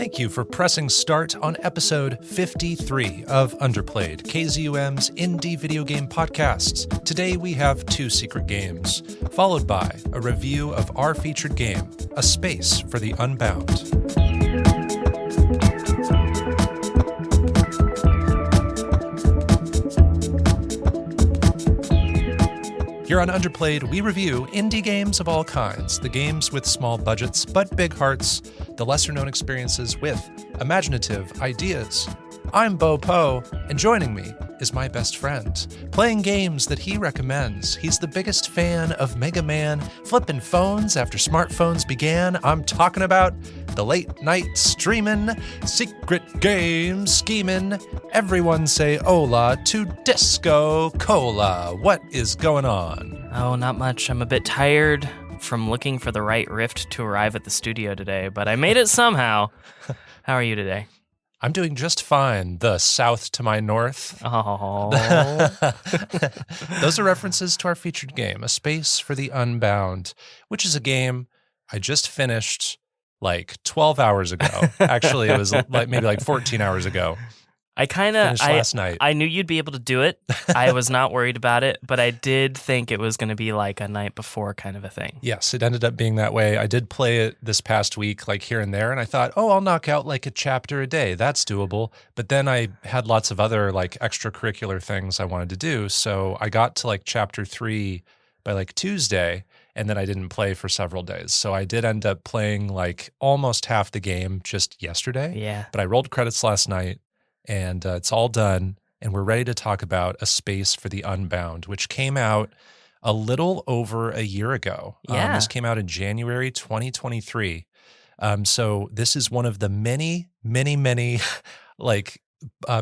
Thank you for pressing start on episode 53 of Underplayed, KZUM's indie video game podcasts. Today we have 2 secret games, followed by a review of our featured game, A Space for the Unbound. Here on Underplayed, we review indie games of all kinds, the games with small budgets but big hearts, the lesser-known experiences with imaginative ideas. I'm Bo Po, and joining me is my best friend, playing games that he recommends. He's the biggest fan of Mega Man, flipping phones after smartphones began. I'm talking about the late-night streaming, secret game scheming. Everyone say hola to DiscoCola. What is going on? Oh, not much. I'm a bit tired from looking for the right rift to arrive at the studio today, but I made it somehow. How are you today? I'm doing just fine. The south to my north. Oh. Those are references to our featured game, A Space for the Unbound, which is a game I just finished like 12 hours ago. Actually, it was maybe 14 hours ago. Last night. I knew you'd be able to do it. I was not worried about it, but I did think it was going to be like a night before kind of a thing. Yes, it ended up being that way. I did play it this past week, like here and there, and I thought, I'll knock out like a chapter a day. That's doable. But then I had lots of other like extracurricular things I wanted to do. So I got to like chapter 3 by like Tuesday, and then I didn't play for several days. So I did end up playing like almost half the game just yesterday. Yeah. But I rolled credits last night. And it's all done, and we're ready to talk about A Space for the Unbound, which came out a little over a year ago. Yeah. This came out in January 2023. So this is one of the many,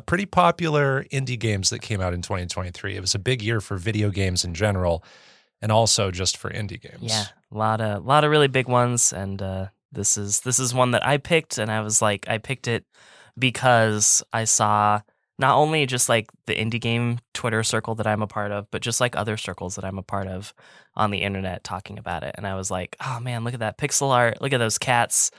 pretty popular indie games that came out in 2023. It was a big year for video games in general, and also just for indie games. Yeah, a lot of really big ones, and this is one that I picked, and I was like, I picked it because I saw not only just like the indie game Twitter circle that I'm a part of, but just like other circles that I'm a part of on the internet talking about it. And I was like, oh man, look at that pixel art. Look at those cats.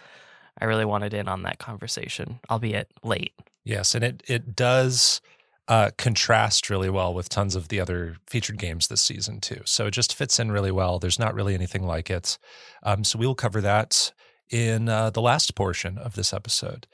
I really wanted in on that conversation, albeit late. Yes, and it does contrast really well with tons of the other featured games this season too. So it just fits in really well. There's not really anything like it. So we will cover that in the last portion of this episode.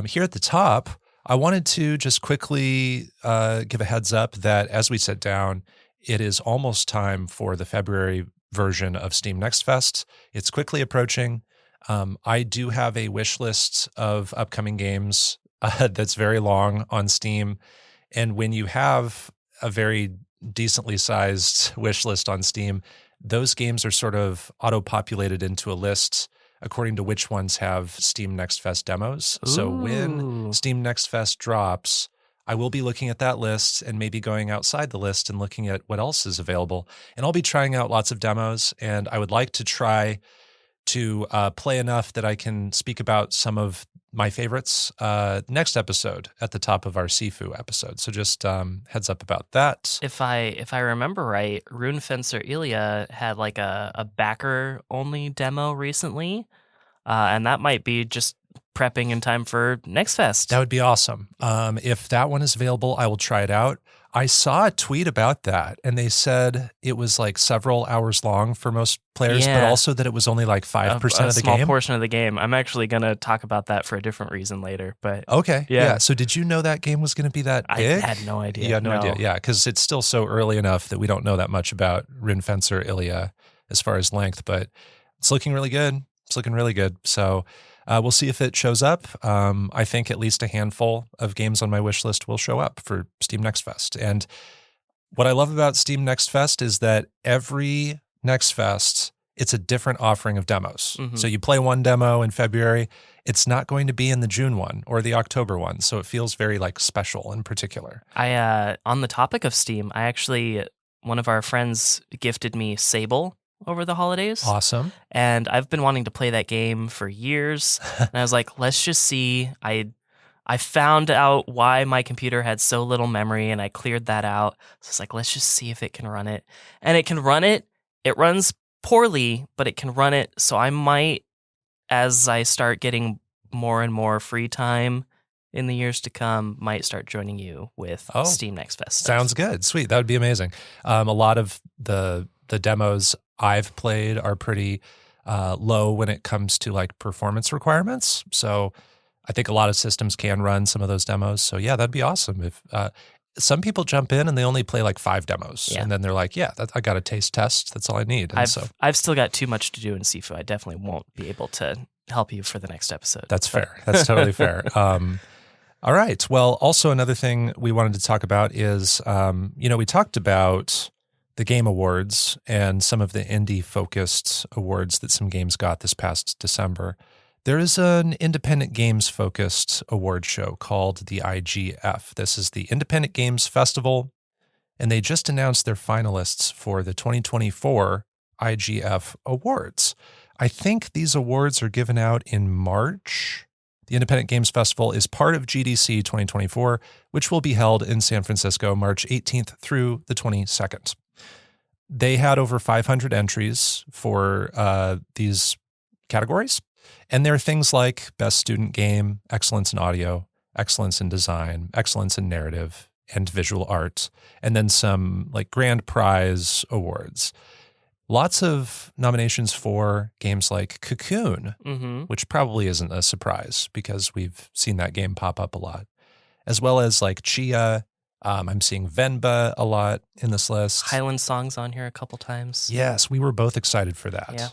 Here at the top, I wanted to just quickly give a heads up that as we sit down, it is almost time for the February version of Steam Next Fest. It's quickly approaching. I do have a wish list of upcoming games that's very long on Steam. And when you have a very decently sized wish list on Steam, those games are sort of auto-populated into a list according to which ones have Steam Next Fest demos. Ooh. So when Steam Next Fest drops, I will be looking at that list and maybe going outside the list and looking at what else is available. And I'll be trying out lots of demos, and I would like to try to play enough that I can speak about some of my favorites next episode at the top of our Sifu episode. So just heads up about that. If I remember right, Rune Fencer Ilya had like a backer only demo recently, and that might be just prepping in time for Next Fest. That would be awesome. If that one is available, I will try it out. I saw a tweet about that, and they said it was like several hours long for most players, but also that it was only like 5% of the game. A small portion of the game. I'm actually going to talk about that for a different reason later. But okay, yeah. So did you know that game was going to be that big? I had no idea. You had no idea, yeah, because it's still so early enough that we don't know that much about Rin Fencer Ilya as far as length, but it's looking really good. It's looking really good. So we'll see if it shows up. I think at least a handful of games on my wish list will show up for Steam Next Fest. And what I love about Steam Next Fest is that every Next Fest, it's a different offering of demos. Mm-hmm. So you play one demo in February, it's not going to be in the June one or the October one. So it feels very like special in particular. On the topic of Steam, one of our friends gifted me Sable over the holidays. Awesome. And I've been wanting to play that game for years. And I was like, let's just see. I found out why my computer had so little memory, and I cleared that out. So it's like, let's just see if it can run it. And it can run it. It runs poorly, but it can run it. So I might, as I start getting more and more free time in the years to come, might start joining you with Steam Next Fest stuff. Sounds good. Sweet. That would be amazing. A lot of the demos I've played are pretty low when it comes to like performance requirements. So I think a lot of systems can run some of those demos. So yeah, that'd be awesome. If some people jump in and they only play like 5 demos, and then they're like, yeah, I got a taste test. That's all I need. And I've still got too much to do in Sifu. I definitely won't be able to help you for the next episode. That's fair. That's totally fair. All right. Well, also another thing we wanted to talk about is, we talked about the Game Awards and some of the indie-focused awards that some games got this past December. There is an independent games-focused award show called the IGF. This is the Independent Games Festival, and they just announced their finalists for the 2024 IGF Awards. I think these awards are given out in March. The Independent Games Festival is part of GDC 2024, which will be held in San Francisco March 18th through the 22nd. They had over 500 entries for these categories. And there are things like Best Student Game, Excellence in Audio, Excellence in Design, Excellence in Narrative, and Visual Art, and then some like Grand Prize awards. Lots of nominations for games like Cocoon, which probably isn't a surprise because we've seen that game pop up a lot, as well as like Chia. I'm seeing Venba a lot in this list. Highland Song's on here a couple times. Yes, we were both excited for that. Yeah.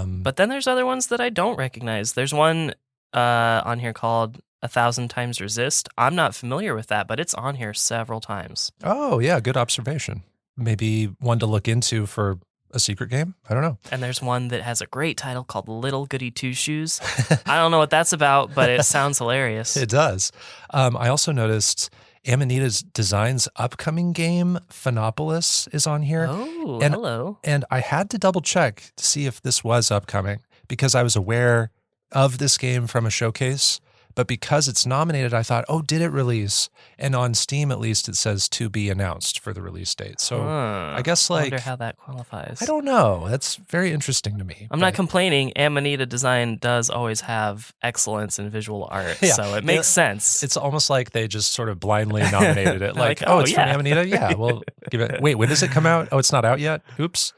But then there's other ones that I don't recognize. There's one on here called 1,000 Times Resist. I'm not familiar with that, but it's on here several times. Oh, yeah, good observation. Maybe one to look into for a secret game? I don't know. And there's one that has a great title called Little Goody Two Shoes. I don't know what that's about, but it sounds hilarious. It does. I also noticed Amanita Design's upcoming game, Phenopolis, is on here. Oh, hello. And I had to double check to see if this was upcoming because I was aware of this game from a showcase. But because it's nominated, I thought, oh, did it release? And on Steam, at least, it says to be announced for the release date. So I guess I wonder how that qualifies. I don't know. That's very interesting to me. I'm not complaining. Amanita Design does always have excellence in visual art, so it makes sense. It's almost like they just sort of blindly nominated it. Like, it's from Amanita? Yeah, we'll give it. Wait, when does it come out? Oh, it's not out yet? Oops.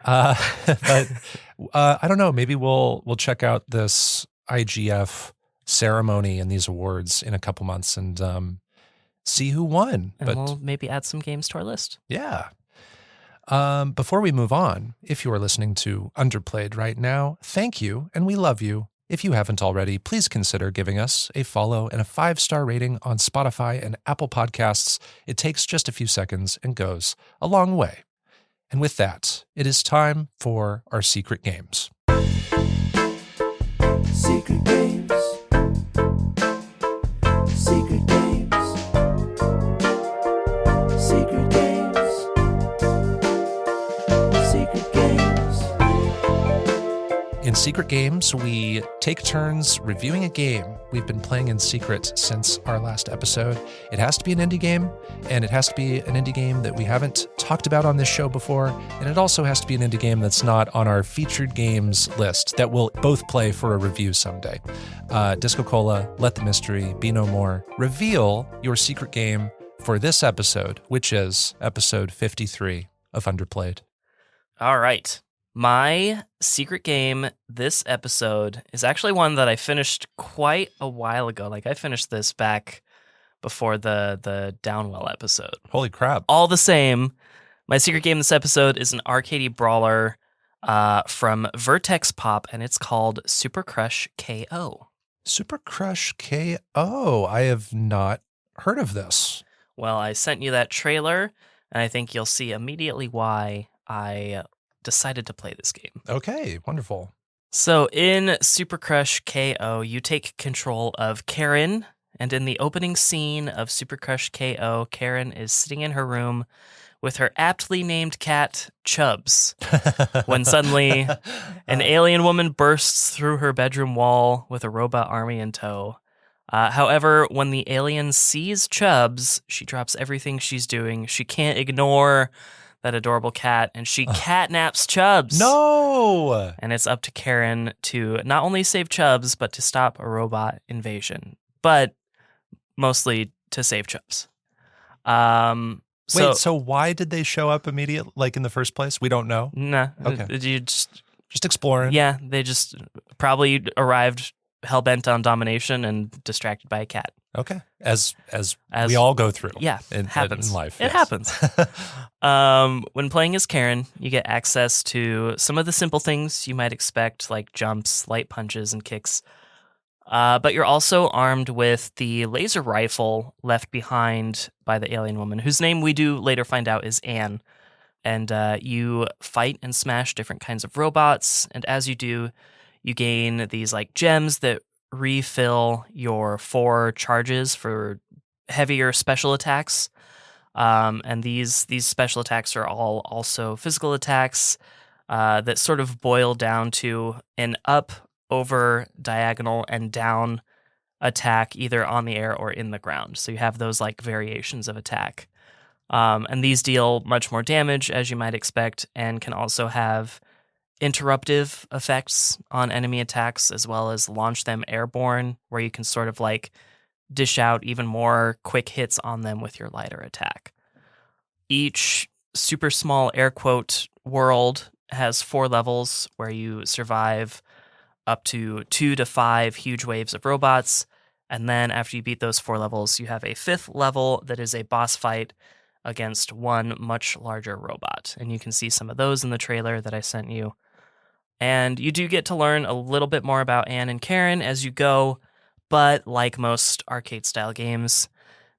But I don't know. Maybe we'll check out this IGF ceremony and these awards in a couple months and see who won. And we'll maybe add some games to our list. Yeah. Before we move on, if you are listening to Underplayed right now, thank you, and we love you. If you haven't already, please consider giving us a follow and a 5-star rating on Spotify and Apple Podcasts. It takes just a few seconds and goes a long way. And with that, it is time for our secret games. Secret games. Secret games. Secret games. Secret games. In Secret Games, we take turns reviewing a game we've been playing in secret since our last episode. It has to be an indie game, and it has to be an indie game that we haven't talked about on this show before, and it also has to be an indie game that's not on our featured games list that we'll both play for a review someday. DiscoCola, Let the Mystery Be No More. Reveal your secret game for this episode, which is episode 53 of Underplayed. All right. My secret game this episode is actually one that I finished quite a while ago. Like I finished this back before the Downwell episode. Holy crap. All the same, my secret game this episode is an arcade brawler from Vertex Pop, and it's called Super Crush KO. Super Crush KO. I have not heard of this. Well, I sent you that trailer, and I think you'll see immediately why I decided to play this game. Okay, wonderful. So in Super Crush KO, you take control of Karen, and in the opening scene of Super Crush KO, Karen is sitting in her room with her aptly named cat, Chubbs, when suddenly an alien woman bursts through her bedroom wall with a robot army in tow. However, when the alien sees Chubbs, she drops everything she's doing. She can't ignore that adorable cat, and she catnaps Chubbs. No. And it's up to Karen to not only save Chubbs, but to stop a robot invasion. But mostly to save Chubbs. Wait, so why did they show up immediately, like in the first place? We don't know. Nah. Okay. You just exploring. Yeah, they just probably arrived hell-bent on domination and distracted by a cat. Okay. As we all go through. Yeah, in happens. life. It yes. happens. When playing as Karen, you get access to some of the simple things you might expect, like jumps, light punches, and kicks. But you're also armed with the laser rifle left behind by the alien woman, whose name we do later find out is Anne. And you fight and smash different kinds of robots. And as you do, you gain these like gems that refill your 4 charges for heavier special attacks. And these special attacks are all also physical attacks that sort of boil down to an up, over, diagonal, and down attack either on the air or in the ground. So you have those like variations of attack. And these deal much more damage, as you might expect, and can also have interruptive effects on enemy attacks, as well as launch them airborne, where you can sort of like dish out even more quick hits on them with your lighter attack. Each super small air quote world has 4 levels where you survive up to 2 to 5 huge waves of robots. And then after you beat those 4 levels, you have a 5th level that is a boss fight against 1 much larger robot. And you can see some of those in the trailer that I sent you. And you do get to learn a little bit more about Anne and Karen as you go, but like most arcade-style games,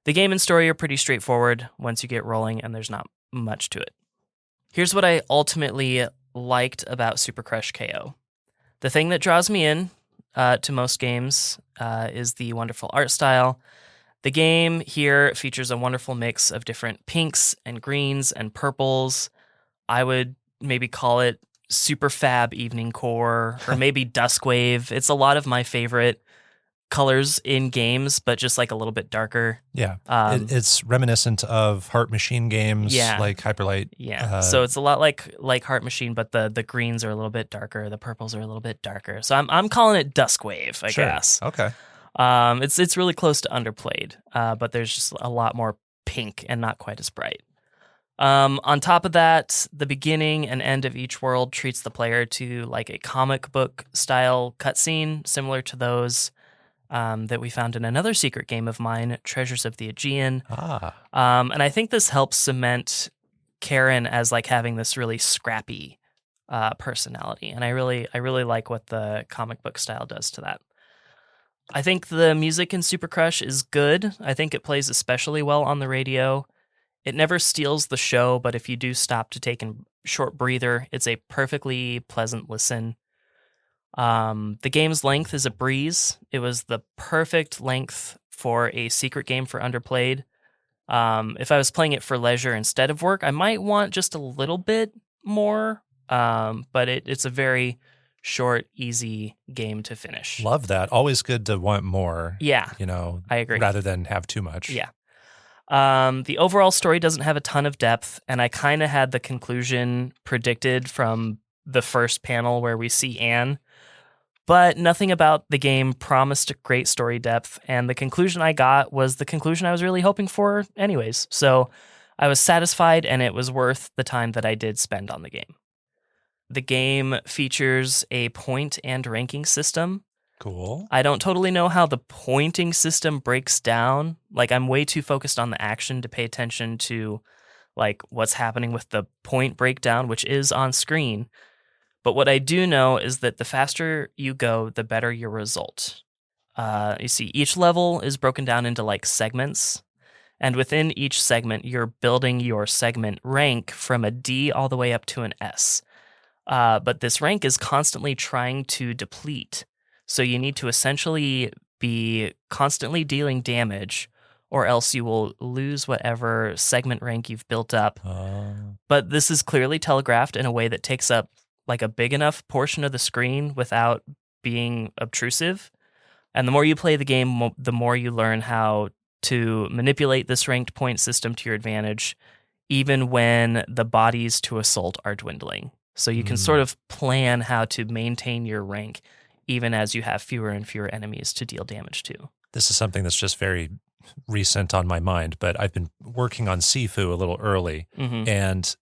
the game and story are pretty straightforward once you get rolling, and there's not much to it. Here's what I ultimately liked about Super Crush KO. The thing that draws me in to most games is the wonderful art style. The game here features a wonderful mix of different pinks and greens and purples. I would maybe call it super fab evening core or maybe dusk wave. It's a lot of my favorite colors in games, but just like a little bit darker. Yeah. It's reminiscent of Heart Machine games, like Hyperlight. Yeah. So it's a lot like Heart Machine, but the greens are a little bit darker, the purples are a little bit darker. So I'm calling it Dusk Wave, I guess. Okay. It's really close to Underplayed, but there's just a lot more pink and not quite as bright. On top of that, the beginning and end of each world treats the player to like a comic book style cutscene, similar to those that we found in another secret game of mine, Treasures of the Aegean. And I think this helps cement Karen as like having this really scrappy personality, and I really like what the comic book style does to that. I think the music in Super Crush is good. I think it plays especially well on the radio. It never steals the show, but if you do stop to take a short breather, it's a perfectly pleasant listen. The game's length is a breeze. It was the perfect length for a secret game for Underplayed. If I was playing it for leisure instead of work, I might want just a little bit more, but it's a very short, easy game to finish. Love that. Always good to want more. Yeah, I agree. Rather than have too much. Yeah. The overall story doesn't have a ton of depth, and I kind of had the conclusion predicted from the first panel where we see Anne, but nothing about the game promised great story depth, and the conclusion I got was the conclusion I was really hoping for anyways. So I was satisfied, and it was worth the time that I did spend on the game. The game features a point and ranking system. Cool. I don't totally know how the pointing system breaks down. Like, I'm way too focused on the action to pay attention to like what's happening with the point breakdown, which is on screen. But what I do know is that the faster you go, the better your result. You see, each level is broken down into like segments. And within each segment, you're building your segment rank from a D all the way up to an S. But this rank is constantly trying to deplete. So you need to essentially be constantly dealing damage, or else you will lose whatever segment rank you've built up. But this is clearly telegraphed in a way that takes up like a big enough portion of the screen without being obtrusive. And the more you play the game, the more you learn how to manipulate this ranked point system to your advantage even when the bodies to assault are dwindling. So you can sort of plan how to maintain your rank even as you have fewer and fewer enemies to deal damage to. This is something that's just very recent on my mind, but I've been working on Sifu a little early, and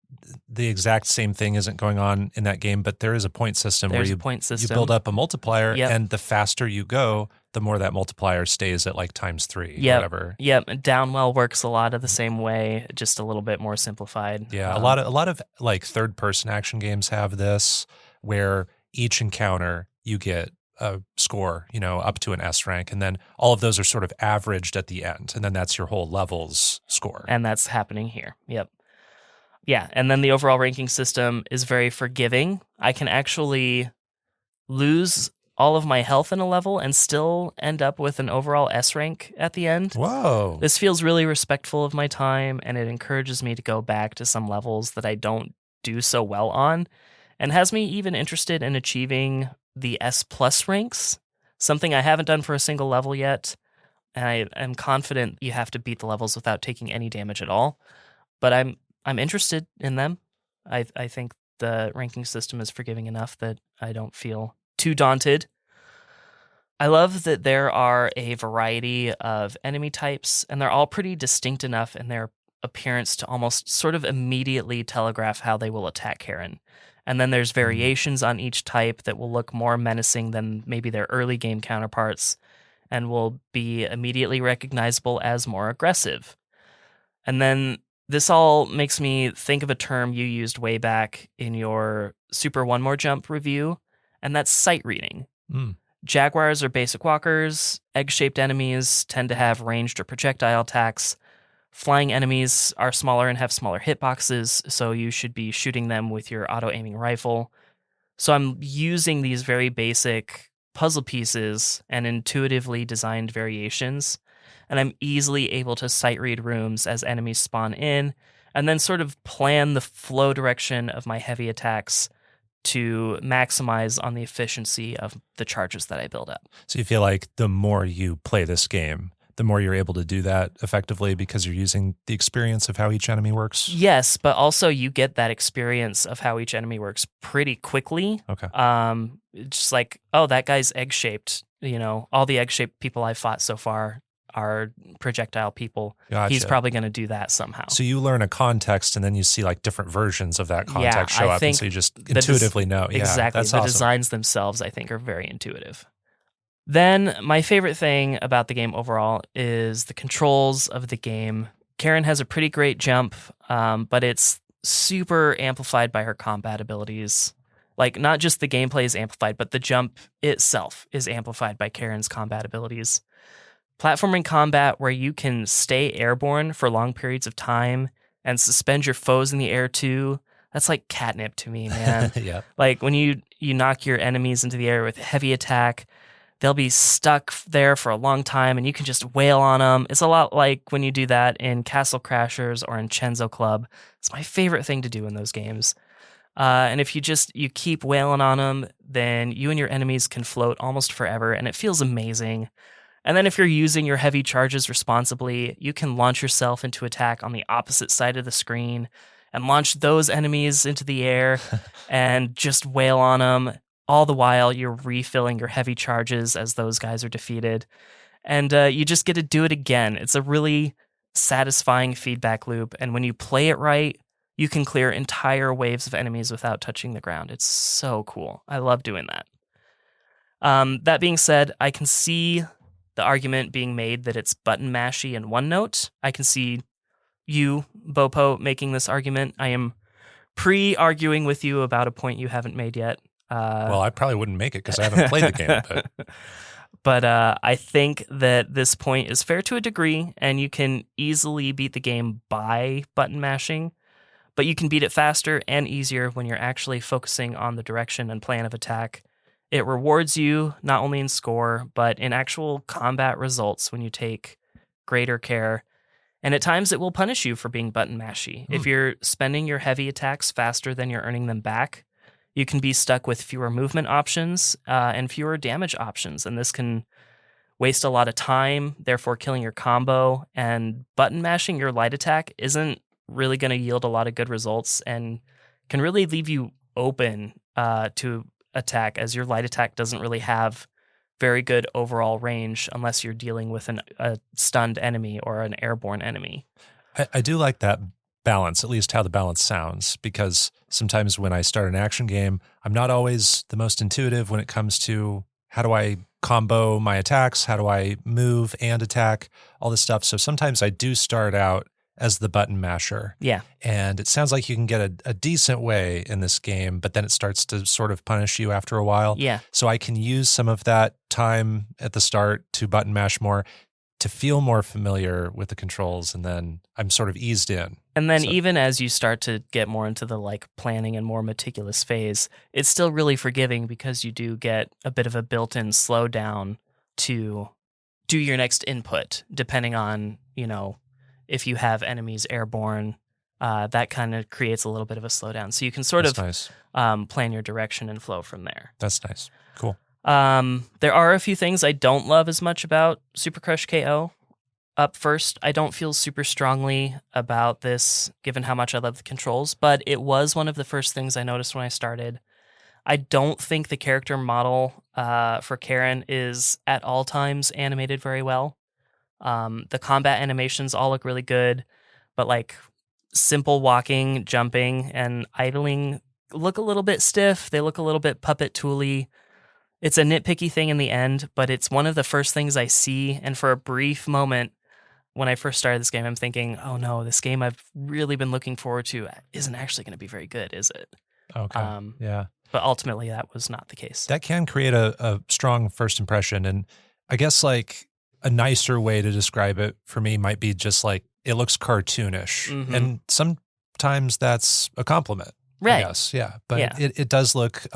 the exact same thing isn't going on in that game, but there is a point system There's where a point system. you build up a multiplier, Yep. and the faster you go, the more that multiplier stays at like ×3 or whatever. Yep. Downwell works a lot of the same way, just a little bit more simplified. Yeah, a lot of like third-person action games have this, where each encounter you get a score, up to an S rank, and then all of those are sort of averaged at the end, and then that's your whole level's score. And that's happening here. Yep. Yeah, and then the overall ranking system is very forgiving. I can actually lose all of my health in a level and still end up with an overall S rank at the end. Whoa. This feels really respectful of my time, and it encourages me to go back to some levels that I don't do so well on, and has me even interested in achieving the S+ ranks, something I haven't done for a single level yet. And I am confident you have to beat the levels without taking any damage at all. But I'm interested in them. I think the ranking system is forgiving enough that I don't feel too daunted. I love that there are a variety of enemy types, and they're all pretty distinct enough in their appearance to almost sort of immediately telegraph how they will attack Karen. And then there's variations on each type that will look more menacing than maybe their early game counterparts and will be immediately recognizable as more aggressive. And then this all makes me think of a term you used way back in your Super One More Jump review, and that's sight reading. Jaguars are basic walkers. Egg-shaped enemies tend to have ranged or projectile attacks. Flying enemies are smaller and have smaller hitboxes, so you should be shooting them with your auto-aiming rifle. So I'm using these very basic puzzle pieces and intuitively designed variations, and I'm easily able to sight read rooms as enemies spawn in, and then sort of plan the flow direction of my heavy attacks to maximize on the efficiency of the charges that I build up. So you feel like the more you play this game, the more you're able to do that effectively because you're using the experience of how each enemy works? Yes, but also you get that experience of how each enemy works pretty quickly. Okay. Just like, oh, that guy's egg-shaped. All the egg-shaped people I've fought so far are projectile people. Gotcha. He's probably going to do that somehow. So you learn a context and then you see like different versions of that context show I up, think and so you just intuitively know. Yeah, exactly. that's The awesome. designs themselves, I think, are very intuitive. Then my favorite thing about the game overall is the controls of the game. Karen has a pretty great jump, but it's super amplified by her combat abilities. Like, not just the gameplay is amplified, but the jump itself is amplified by Karen's combat abilities. Platforming combat where you can stay airborne for long periods of time and suspend your foes in the air too, that's like catnip to me, man. Yeah. Like when you knock your enemies into the air with heavy attack, they'll be stuck there for a long time and you can just wail on them. It's a lot like when you do that in Castle Crashers or in Chenzo Club. It's my favorite thing to do in those games. And if you keep wailing on them, then you and your enemies can float almost forever, and it feels amazing. And then if you're using your heavy charges responsibly, you can launch yourself into attack on the opposite side of the screen and launch those enemies into the air and just wail on them. All the while, you're refilling your heavy charges as those guys are defeated. And you just get to do it again. It's a really satisfying feedback loop. And when you play it right, you can clear entire waves of enemies without touching the ground. It's so cool. I love doing that. That being said, I can see the argument being made that it's button mashy and one note. I can see you, Bopo, making this argument. I am pre-arguing with you about a point you haven't made yet. Well, I probably wouldn't make it because I haven't played the game. But I think that this point is fair to a degree, and you can easily beat the game by button mashing, but you can beat it faster and easier when you're actually focusing on the direction and plan of attack. It rewards you not only in score, but in actual combat results when you take greater care. And at times it will punish you for being button mashy. If you're spending your heavy attacks faster than you're earning them back, you can be stuck with fewer movement options and fewer damage options. And this can waste a lot of time, therefore killing your combo. And button mashing your light attack isn't really going to yield a lot of good results and can really leave you open to attack, as your light attack doesn't really have very good overall range unless you're dealing with a stunned enemy or an airborne enemy. I do like that balance, at least how the balance sounds, because sometimes when I start an action game, I'm not always the most intuitive when it comes to how do I combo my attacks, how do I move and attack, all this stuff. So sometimes I do start out as the button masher. Yeah. And it sounds like you can get a decent way in this game, but then it starts to sort of punish you after a while. Yeah. So I can use some of that time at the start to button mash more to feel more familiar with the controls, and then I'm sort of eased in. And then even as you start to get more into the like planning and more meticulous phase, it's still really forgiving because you do get a bit of a built-in slowdown to do your next input, depending on, if you have enemies airborne, that kind of creates a little bit of a slowdown. So you can sort That's of nice. plan your direction and flow from there. That's nice. Cool. There are a few things I don't love as much about Super Crush KO. Up first, I don't feel super strongly about this, given how much I love the controls, but it was one of the first things I noticed when I started. I don't think the character model for Karen is at all times animated very well. The combat animations all look really good, but like simple walking, jumping, and idling look a little bit stiff. They look a little bit puppet tooly. It's a nitpicky thing in the end, but it's one of the first things I see. And for a brief moment, when I first started this game, I'm thinking, oh no, this game I've really been looking forward to isn't actually going to be very good, is it? Okay. Yeah. But ultimately, that was not the case. That can create a strong first impression. And I guess like a nicer way to describe it for me might be just like it looks cartoonish. Mhm. And sometimes that's a compliment. Right. I guess. Yeah. But Yeah. It does look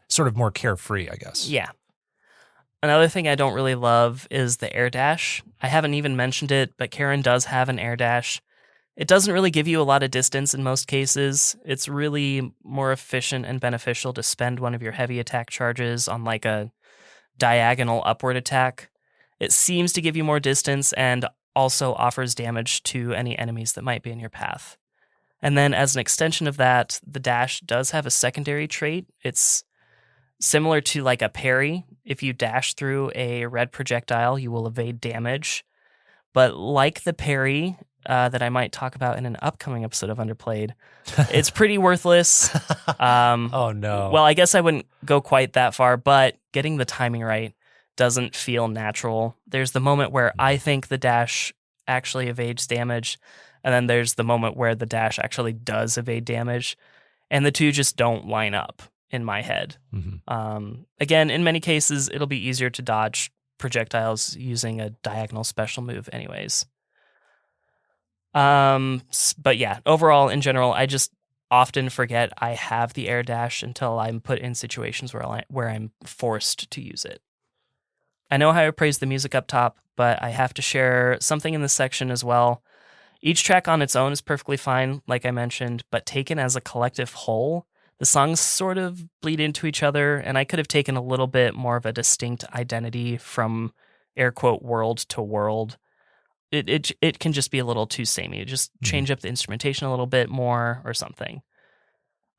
sort of more carefree, I guess. Yeah. Another thing I don't really love is the air dash. I haven't even mentioned it, but Karen does have an air dash. It doesn't really give you a lot of distance in most cases. It's really more efficient and beneficial to spend one of your heavy attack charges on like a diagonal upward attack. It seems to give you more distance and also offers damage to any enemies that might be in your path. And then as an extension of that, the dash does have a secondary trait. It's similar to like a parry. If you dash through a red projectile, you will evade damage. But like the parry that I might talk about in an upcoming episode of Underplayed, it's pretty worthless. Oh, no. Well, I guess I wouldn't go quite that far, but getting the timing right doesn't feel natural. There's the moment where I think the dash actually evades damage, and then there's the moment where the dash actually does evade damage, and the two just don't line up in my head. Mhm. Again, in many cases, it'll be easier to dodge projectiles using a diagonal special move anyways. But yeah, overall, in general, I just often forget I have the air dash until I'm put in situations where I'm forced to use it. I know how I praised the music up top, but I have to share something in this section as well. Each track on its own is perfectly fine, like I mentioned, but taken as a collective whole, the songs sort of bleed into each other, and I could have taken a little bit more of a distinct identity from air quote world to world. It can just be a little too samey. Just change up the instrumentation a little bit more or something.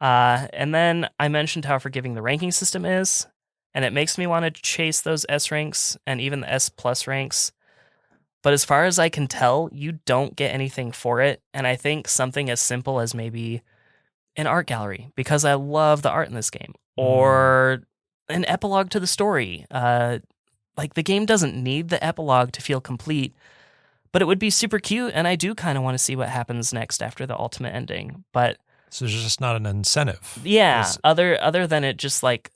And then I mentioned how forgiving the ranking system is, and it makes me want to chase those S ranks and even the S plus ranks. But as far as I can tell, you don't get anything for it. And I think something as simple as maybe an art gallery, because I love the art in this game, or an epilogue to the story. Like the game doesn't need the epilogue to feel complete, but it would be super cute. And I do kind of want to see what happens next after the ultimate ending. But So there's just not an incentive. yeah, other than it just like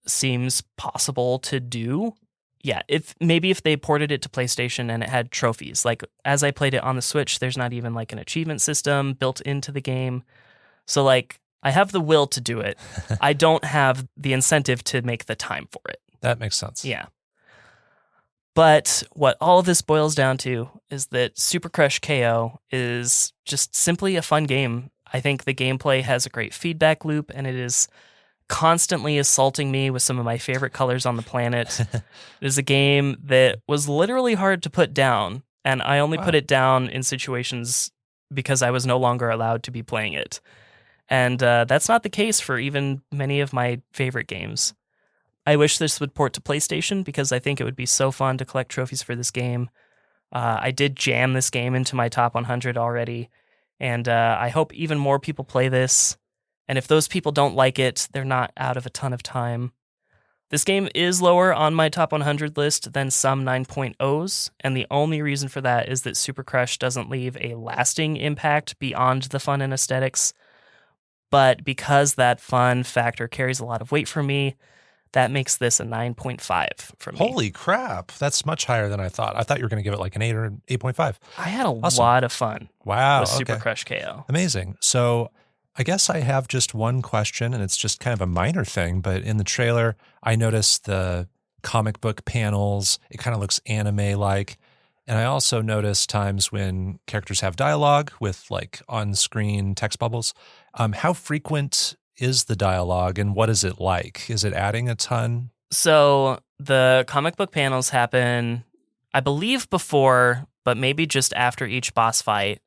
seems possible to do. Yeah, if they ported it to PlayStation and it had trophies, like as I played it on the Switch, there's not even like an achievement system built into the game. So like I have the will to do it. I don't have the incentive to make the time for it. That makes sense. Yeah. But what all of this boils down to is that Super Crush KO is just simply a fun game. I think the gameplay has a great feedback loop, and it is constantly assaulting me with some of my favorite colors on the planet. It is a game that was literally hard to put down, and I only put it down in situations because I was no longer allowed to be playing it. And that's not the case for even many of my favorite games. I wish this would port to PlayStation because I think it would be so fun to collect trophies for this game. I did jam this game into my top 100 already, and I hope even more people play this. And if those people don't like it, they're not out of a ton of time. This game is lower on my top 100 list than some 9.0s, and the only reason for that is that Super Crush doesn't leave a lasting impact beyond the fun and aesthetics. But because that fun factor carries a lot of weight for me, that makes this a 9.5 for me. Holy crap. That's much higher than I thought. I thought you were going to give it like an 8 or an 8.5. I had a Awesome. lot of fun Wow. with Super Okay. Crush KO. Amazing. So I guess I have just one question, and it's just kind of a minor thing, but in the trailer, I noticed the comic book panels. It kind of looks anime-like. And I also noticed times when characters have dialogue with like on-screen text bubbles. How frequent is the dialogue, and what is it like? Is it adding a ton? So the comic book panels happen, I believe, before, but maybe just after each boss fight.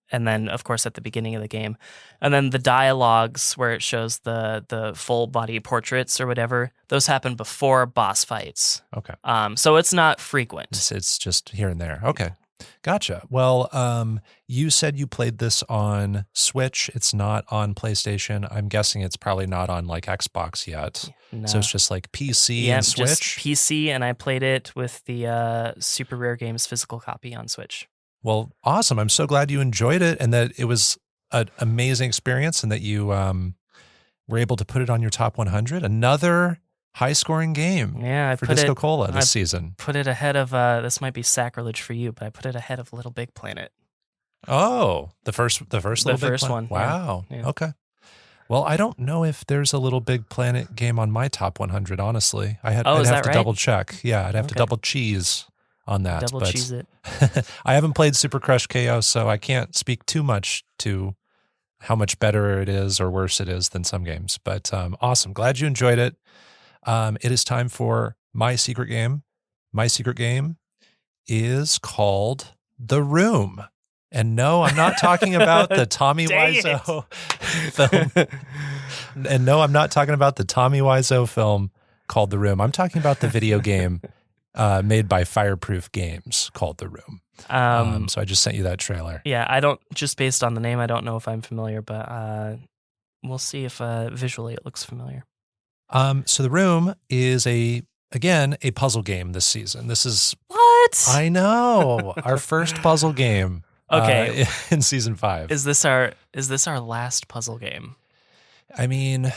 And then, of course, at the beginning of the game. And then the dialogues where it shows the full body portraits or whatever, those happen before boss fights. Okay. So it's not frequent. It's just here and there. Okay. Gotcha. Well, you said you played this on Switch. It's not on PlayStation. I'm guessing it's probably not on like Xbox yet. No. So it's just like PC Yeah, and Switch. just PC, and I played it with the Super Rare Games physical copy on Switch. Well, awesome. I'm so glad you enjoyed it and that it was an amazing experience and that you were able to put it on your top 100. Another high-scoring game Yeah, I for put DiscoCola this I season. Put it ahead of, this might be sacrilege for you, but I put it ahead of Little Big Planet. Oh, the first Little Big first Planet? one, yeah. Wow. Yeah. Okay. Well, I don't know if there's a Little Big Planet game on my top 100, honestly. I'd is have that to right? double check. Yeah, I'd have to Okay. double cheese on that. Double but cheese it. I haven't played Super Crush KO, so I can't speak too much to how much better it is or worse it is than some games. But awesome. Glad you enjoyed it. It is time for my secret game. My secret game is called The Room. And no, I'm not talking about the Tommy Dang Wiseau film. And no, I'm not talking about the Tommy Wiseau film called The Room. I'm talking about the video game made by Fireproof Games called The Room. So I just sent you that trailer. Yeah, just based on the name, I don't know if I'm familiar, but we'll see if visually it looks familiar. So The Room is again, a puzzle game this season. This is, What? I know, our first puzzle game. Okay. In season 5. Is this our last puzzle game? I mean,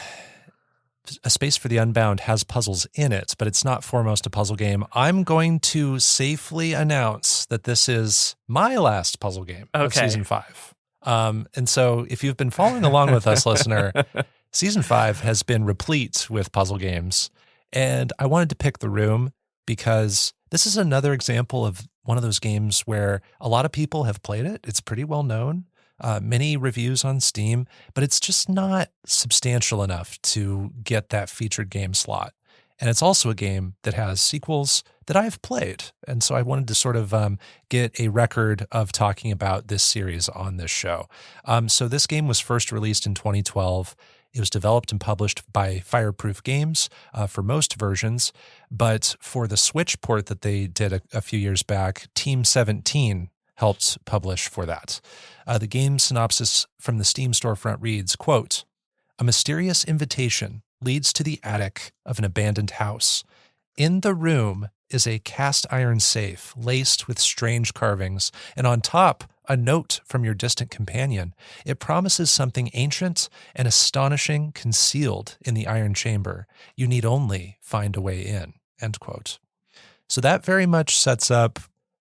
A Space for the Unbound has puzzles in it, but it's not foremost a puzzle game. I'm going to safely announce that this is my last puzzle game of Okay. season 5. And so if you've been following along with us, listener, season 5 has been replete with puzzle games. And I wanted to pick The Room because this is another example of one of those games where a lot of people have played it. It's pretty well known. Many reviews on Steam, but it's just not substantial enough to get that featured game slot. And it's also a game that has sequels that I've played. And so I wanted to sort of get a record of talking about this series on this show. So this game was first released in 2012. It was developed and published by Fireproof Games for most versions, but for the Switch port that they did a few years back, Team 17 helped publish for that. The game synopsis from the Steam storefront reads, quote, "A mysterious invitation leads to the attic of an abandoned house. In the room is a cast iron safe laced with strange carvings, and on top, a note from your distant companion. It promises something ancient and astonishing concealed in the iron chamber. You need only find a way in," end quote. So that very much sets up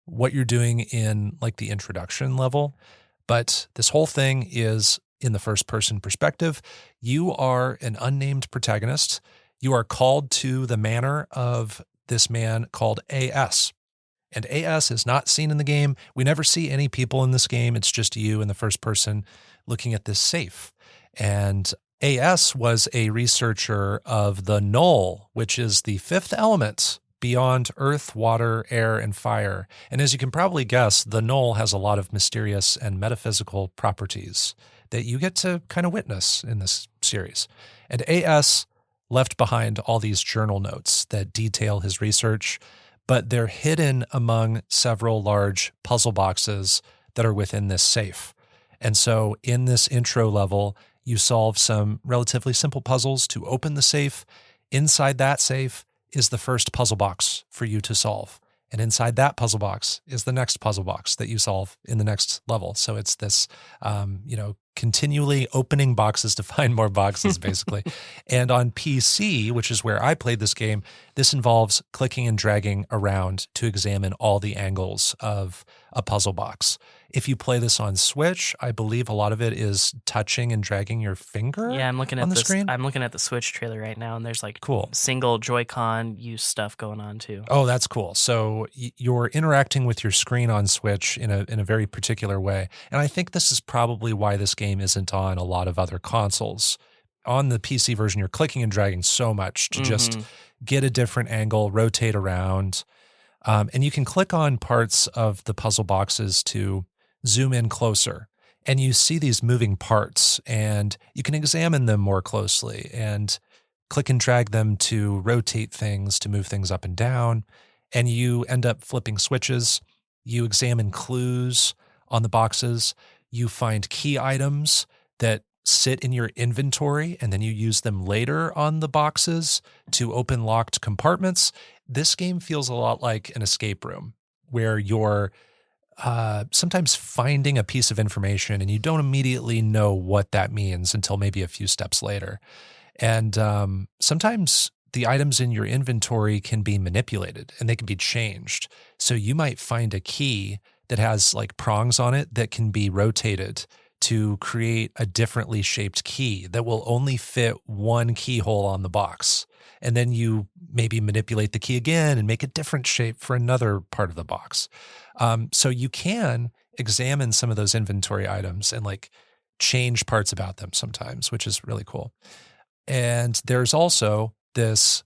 what you're doing in like the introduction level. But this whole thing is in the first person perspective. You are an unnamed protagonist. You are called to the manor of this man called AS. And AS is not seen in the game. We never see any people in this game. It's just you in the first person looking at this safe. And AS was a researcher of the null, which is the fifth element beyond earth, water, air, and fire. And as you can probably guess, the knoll has a lot of mysterious and metaphysical properties that you get to kind of witness in this series. And AS left behind all these journal notes that detail his research, but they're hidden among several large puzzle boxes that are within this safe. And so in this intro level, you solve some relatively simple puzzles to open the safe. Inside that safe is the first puzzle box for you to solve. And inside that puzzle box is the next puzzle box that you solve in the next level. So it's this, continually opening boxes to find more boxes, basically. And on PC, which is where I played this game, this involves clicking and dragging around to examine all the angles of a puzzle box. If you play this on Switch, I believe a lot of it is touching and dragging your finger. Yeah, I'm looking on at the screen. I'm looking at the Switch trailer right now, and there's like Cool. single Joy-Con use stuff going on too. Oh, that's cool. So you're interacting with your screen on Switch in a very particular way. And I think this is probably why this game isn't on a lot of other consoles. On the PC version, you're clicking and dragging so much to just get a different angle, rotate around. And you can click on parts of the puzzle boxes to zoom in closer. And you see these moving parts, and you can examine them more closely and click and drag them to rotate things, to move things up and down. And you end up flipping switches. You examine clues on the boxes. You find key items that sit in your inventory, and then you use them later on the boxes to open locked compartments. This game feels a lot like an escape room where you're sometimes finding a piece of information and you don't immediately know what that means until maybe a few steps later. And sometimes the items in your inventory can be manipulated and they can be changed. So you might find a key that has like prongs on it that can be rotated to create a differently shaped key that will only fit one keyhole on the box. And then you maybe manipulate the key again and make a different shape for another part of the box. So you can examine some of those inventory items and like change parts about them sometimes, which is really cool. And there's also this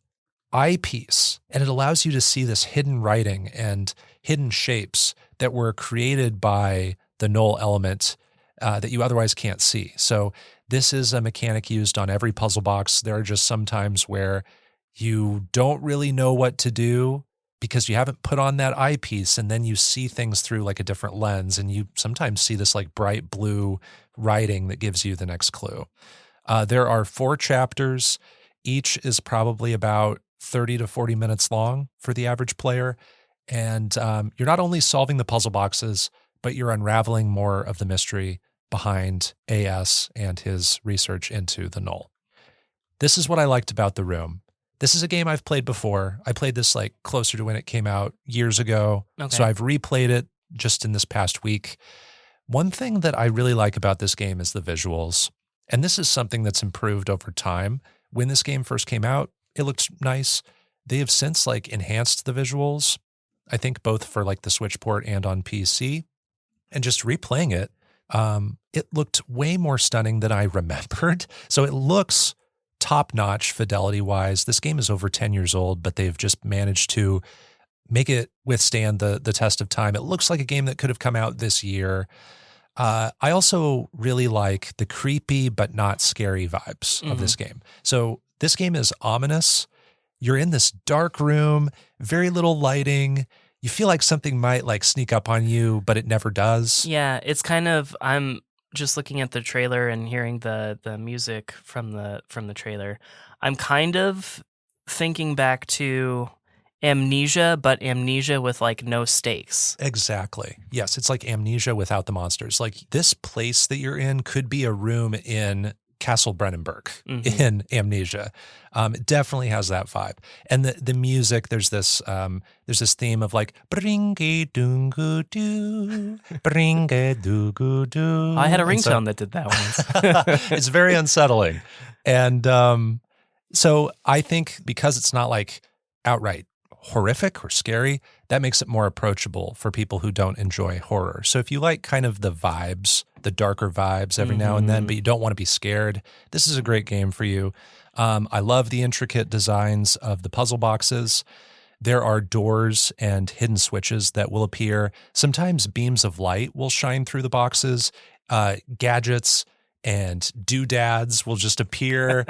eyepiece, and it allows you to see this hidden writing and hidden shapes that were created by the null element that you otherwise can't see. So this is a mechanic used on every puzzle box. There are just some times where you don't really know what to do because you haven't put on that eyepiece, and then you see things through like a different lens, and you sometimes see this like bright blue writing that gives you the next clue. There are 4 chapters. Each is probably about 30 to 40 minutes long for the average player. And you're not only solving the puzzle boxes, but you're unraveling more of the mystery behind AS and his research into the null. This is what I liked about The Room. This is a game I've played before. I played this like closer to when it came out years ago. Okay. So I've replayed it just in this past week. One thing that I really like about this game is the visuals. And this is something that's improved over time. When this game first came out, it looked nice. They have since like enhanced the visuals, I think both for like the Switch port and on PC. And just replaying it, it looked way more stunning than I remembered. So it looks top-notch fidelity-wise. This game is over 10 years old, but they've just managed to make it withstand the test of time. It looks like a game that could have come out this year. I also really like the creepy but not scary vibes of this game. So this game is ominous. You're in this dark room, very little lighting. You feel like something might like sneak up on you, but it never does. Yeah, it's kind of, I'm just looking at the trailer and hearing the music from the trailer. I'm kind of thinking back to Amnesia, but Amnesia with like no stakes. Exactly. Yes, it's like Amnesia without the monsters. Like this place that you're in could be a room in Castle Brennenburg in Amnesia. It definitely has that vibe. And the music, there's this theme of like bringy doongu doo, bringy doogu doo. I had a ringtone that did that once. It's very unsettling. And so I think because it's not like outright horrific or scary, that makes it more approachable for people who don't enjoy horror. So if you like kind of the vibes, the darker vibes every now and then, but you don't want to be scared, this is a great game for you. I love the intricate designs of the puzzle boxes. There are doors and hidden switches that will appear. Sometimes beams of light will shine through the boxes. Gadgets and doodads will just appear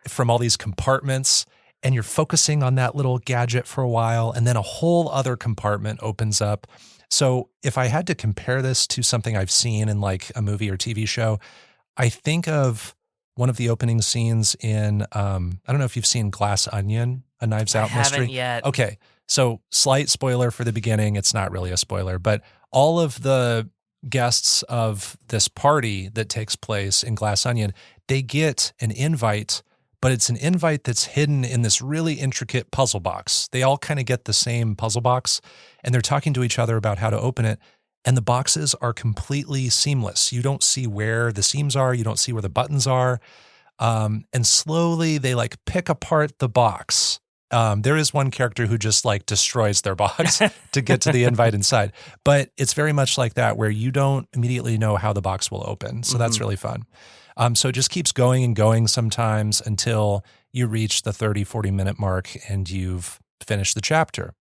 from all these compartments, and you're focusing on that little gadget for a while, and then a whole other compartment opens up. So if I had to compare this to something I've seen in like a movie or TV show, I think of one of the opening scenes in, I don't know if you've seen Glass Onion, a Knives Out mystery. Haven't yet. Okay, so slight spoiler for the beginning. It's not really a spoiler, but all of the guests of this party that takes place in Glass Onion, they get an invite, but it's an invite that's hidden in this really intricate puzzle box. They all kind of get the same puzzle box, and they're talking to each other about how to open it. And the boxes are completely seamless. You don't see where the seams are. You don't see where the buttons are. And slowly they like pick apart the box. There is one character who just like destroys their box to get to the invite inside. But it's very much like that, where you don't immediately know how the box will open. So that's really fun. So it just keeps going and going sometimes until you reach the 30, 40-minute mark and you've finished the chapter.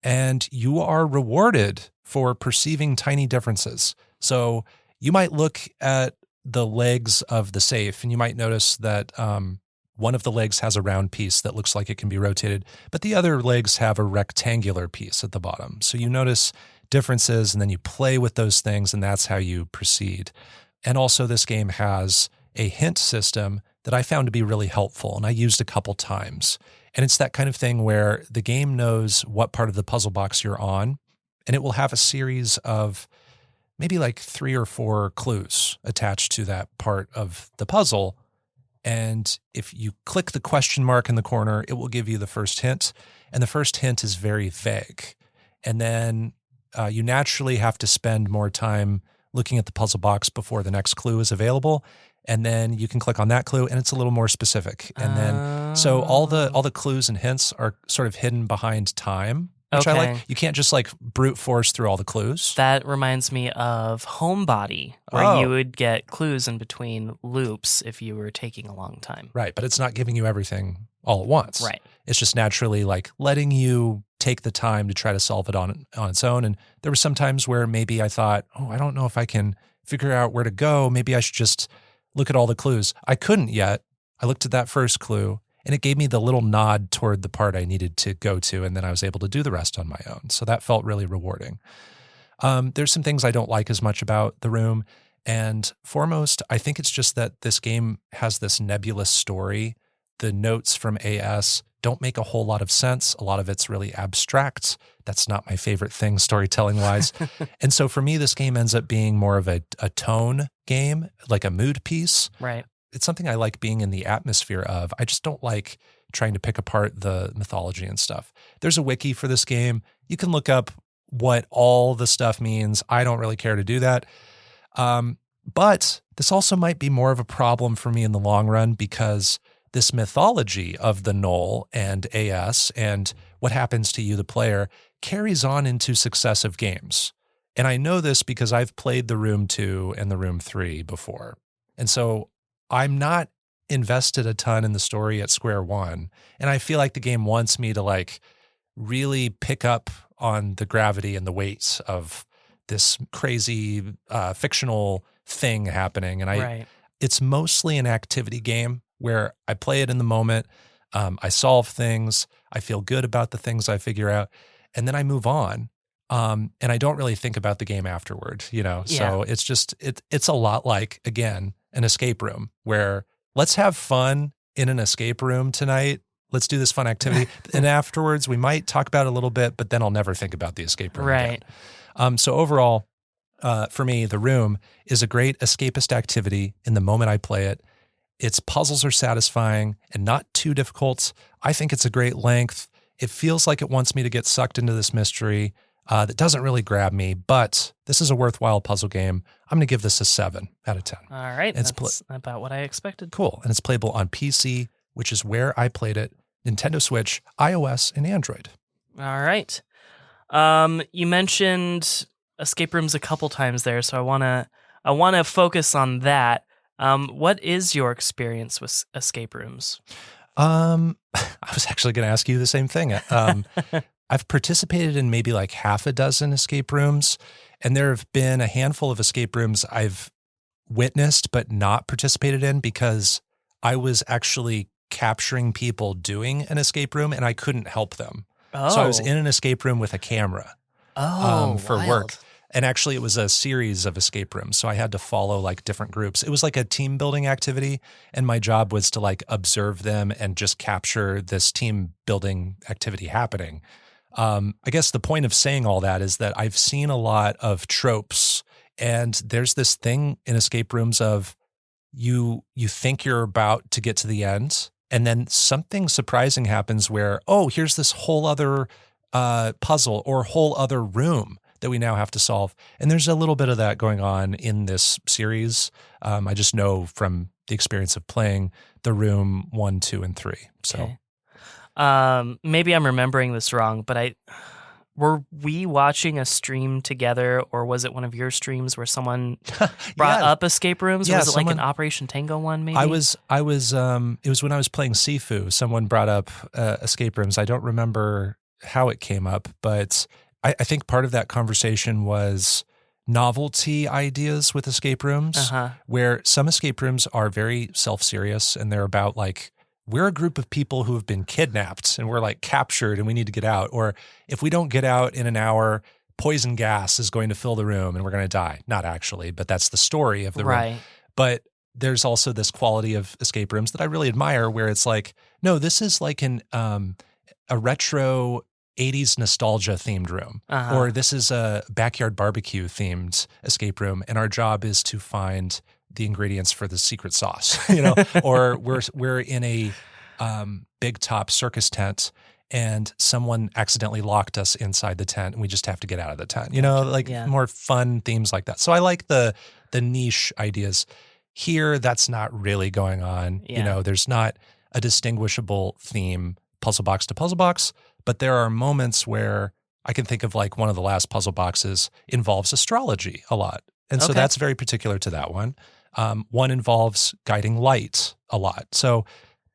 And you are rewarded for perceiving tiny differences. So you might look at the legs of the safe and you might notice that one of the legs has a round piece that looks like it can be rotated, but the other legs have a rectangular piece at the bottom. So you notice differences and then you play with those things, and that's how you proceed. And also this game has a hint system that I found to be really helpful, and I used a couple times. And it's that kind of thing where the game knows what part of the puzzle box you're on, and it will have a series of maybe like 3 or 4 clues attached to that part of the puzzle. And if you click the question mark in the corner, it will give you the first hint. And the first hint is very vague. And then you naturally have to spend more time looking at the puzzle box before the next clue is available. And then you can click on that clue and it's a little more specific. And then, so all the clues and hints are sort of hidden behind time, which I like. You can't just like brute force through all the clues. That reminds me of Homebody, where you would get clues in between loops if you were taking a long time. Right. But it's not giving you everything all at once. Right. It's just naturally like letting you take the time to try to solve it on its own. And there were some times where maybe I thought, I don't know if I can figure out where to go. Maybe I should just look at all the clues. I couldn't yet. I looked at that first clue and it gave me the little nod toward the part I needed to go to. And then I was able to do the rest on my own. So that felt really rewarding. There's some things I don't like as much about The Room. And foremost, I think it's just that this game has this nebulous story. The notes from AS don't make a whole lot of sense. A lot of it's really abstract. That's not my favorite thing storytelling-wise. And so for me, this game ends up being more of a tone game, like a mood piece. Right. It's something I like being in the atmosphere of. I just don't like trying to pick apart the mythology and stuff. There's a wiki for this game. You can look up what all the stuff means. I don't really care to do that. But this also might be more of a problem for me in the long run, because this mythology of the Knoll and AS and what happens to you, the player, carries on into successive games. And I know this because I've played The Room 2 and The Room 3 before. And so I'm not invested a ton in the story at square one. And I feel like the game wants me to like really pick up on the gravity and the weight of this crazy fictional thing happening. And it's mostly an activity game where I play it in the moment. I solve things. I feel good about the things I figure out. And then I move on. And I don't really think about the game afterward, So it's just, it's a lot like, again, an escape room where let's have fun in an escape room tonight. Let's do this fun activity. And afterwards we might talk about it a little bit, but then I'll never think about the escape room again. So overall, for me, The Room is a great escapist activity in the moment I play it. Its puzzles are satisfying and not too difficult. I think it's a great length. It feels like it wants me to get sucked into this mystery that doesn't really grab me, but this is a worthwhile puzzle game. I'm going to give this a 7 out of 10. All right. That's about what I expected. Cool. And it's playable on PC, which is where I played it, Nintendo Switch, iOS, and Android. All right. You mentioned escape rooms a couple times there, so I want to focus on that. What is your experience with escape rooms? I was actually going to ask you the same thing. I've participated in maybe like half a dozen escape rooms, and there have been a handful of escape rooms I've witnessed but not participated in because I was actually capturing people doing an escape room and I couldn't help them. So I was in an escape room with a camera for wild. work. And actually, it was a series of escape rooms. So I had to follow like different groups. It was like a team building activity. And my job was to like observe them and just capture this team building activity happening. I guess the point of saying all that is that I've seen a lot of tropes. And there's this thing in escape rooms of you think you're about to get to the end. And then something surprising happens where, oh, here's this whole other puzzle or whole other room that we now have to solve. And there's a little bit of that going on in this series. I just know from the experience of playing The Room 1, 2, and 3. So maybe I'm remembering this wrong, but were we watching a stream together, or was it one of your streams where someone brought up escape rooms? Yeah, was it like an Operation Tango one, maybe? I was it was when I was playing Sifu, someone brought up escape rooms. I don't remember how it came up, but I think part of that conversation was novelty ideas with escape rooms, where some escape rooms are very self-serious and they're about like, we're a group of people who have been kidnapped and we're like captured and we need to get out. Or if we don't get out in an hour, poison gas is going to fill the room and we're going to die. Not actually, but that's the story of the room. But there's also this quality of escape rooms that I really admire where it's like, no, this is like a retro 80s nostalgia themed room, or this is a backyard barbecue themed escape room. And our job is to find the ingredients for the secret sauce, or we're in a big top circus tent and someone accidentally locked us inside the tent and we just have to get out of the tent, more fun themes like that. So I like the niche ideas here. That's not really going on. There's not a distinguishable theme puzzle box to puzzle box, but there are moments where I can think of like one of the last puzzle boxes involves astrology a lot. And so that's very particular to that one. One involves guiding light a lot. So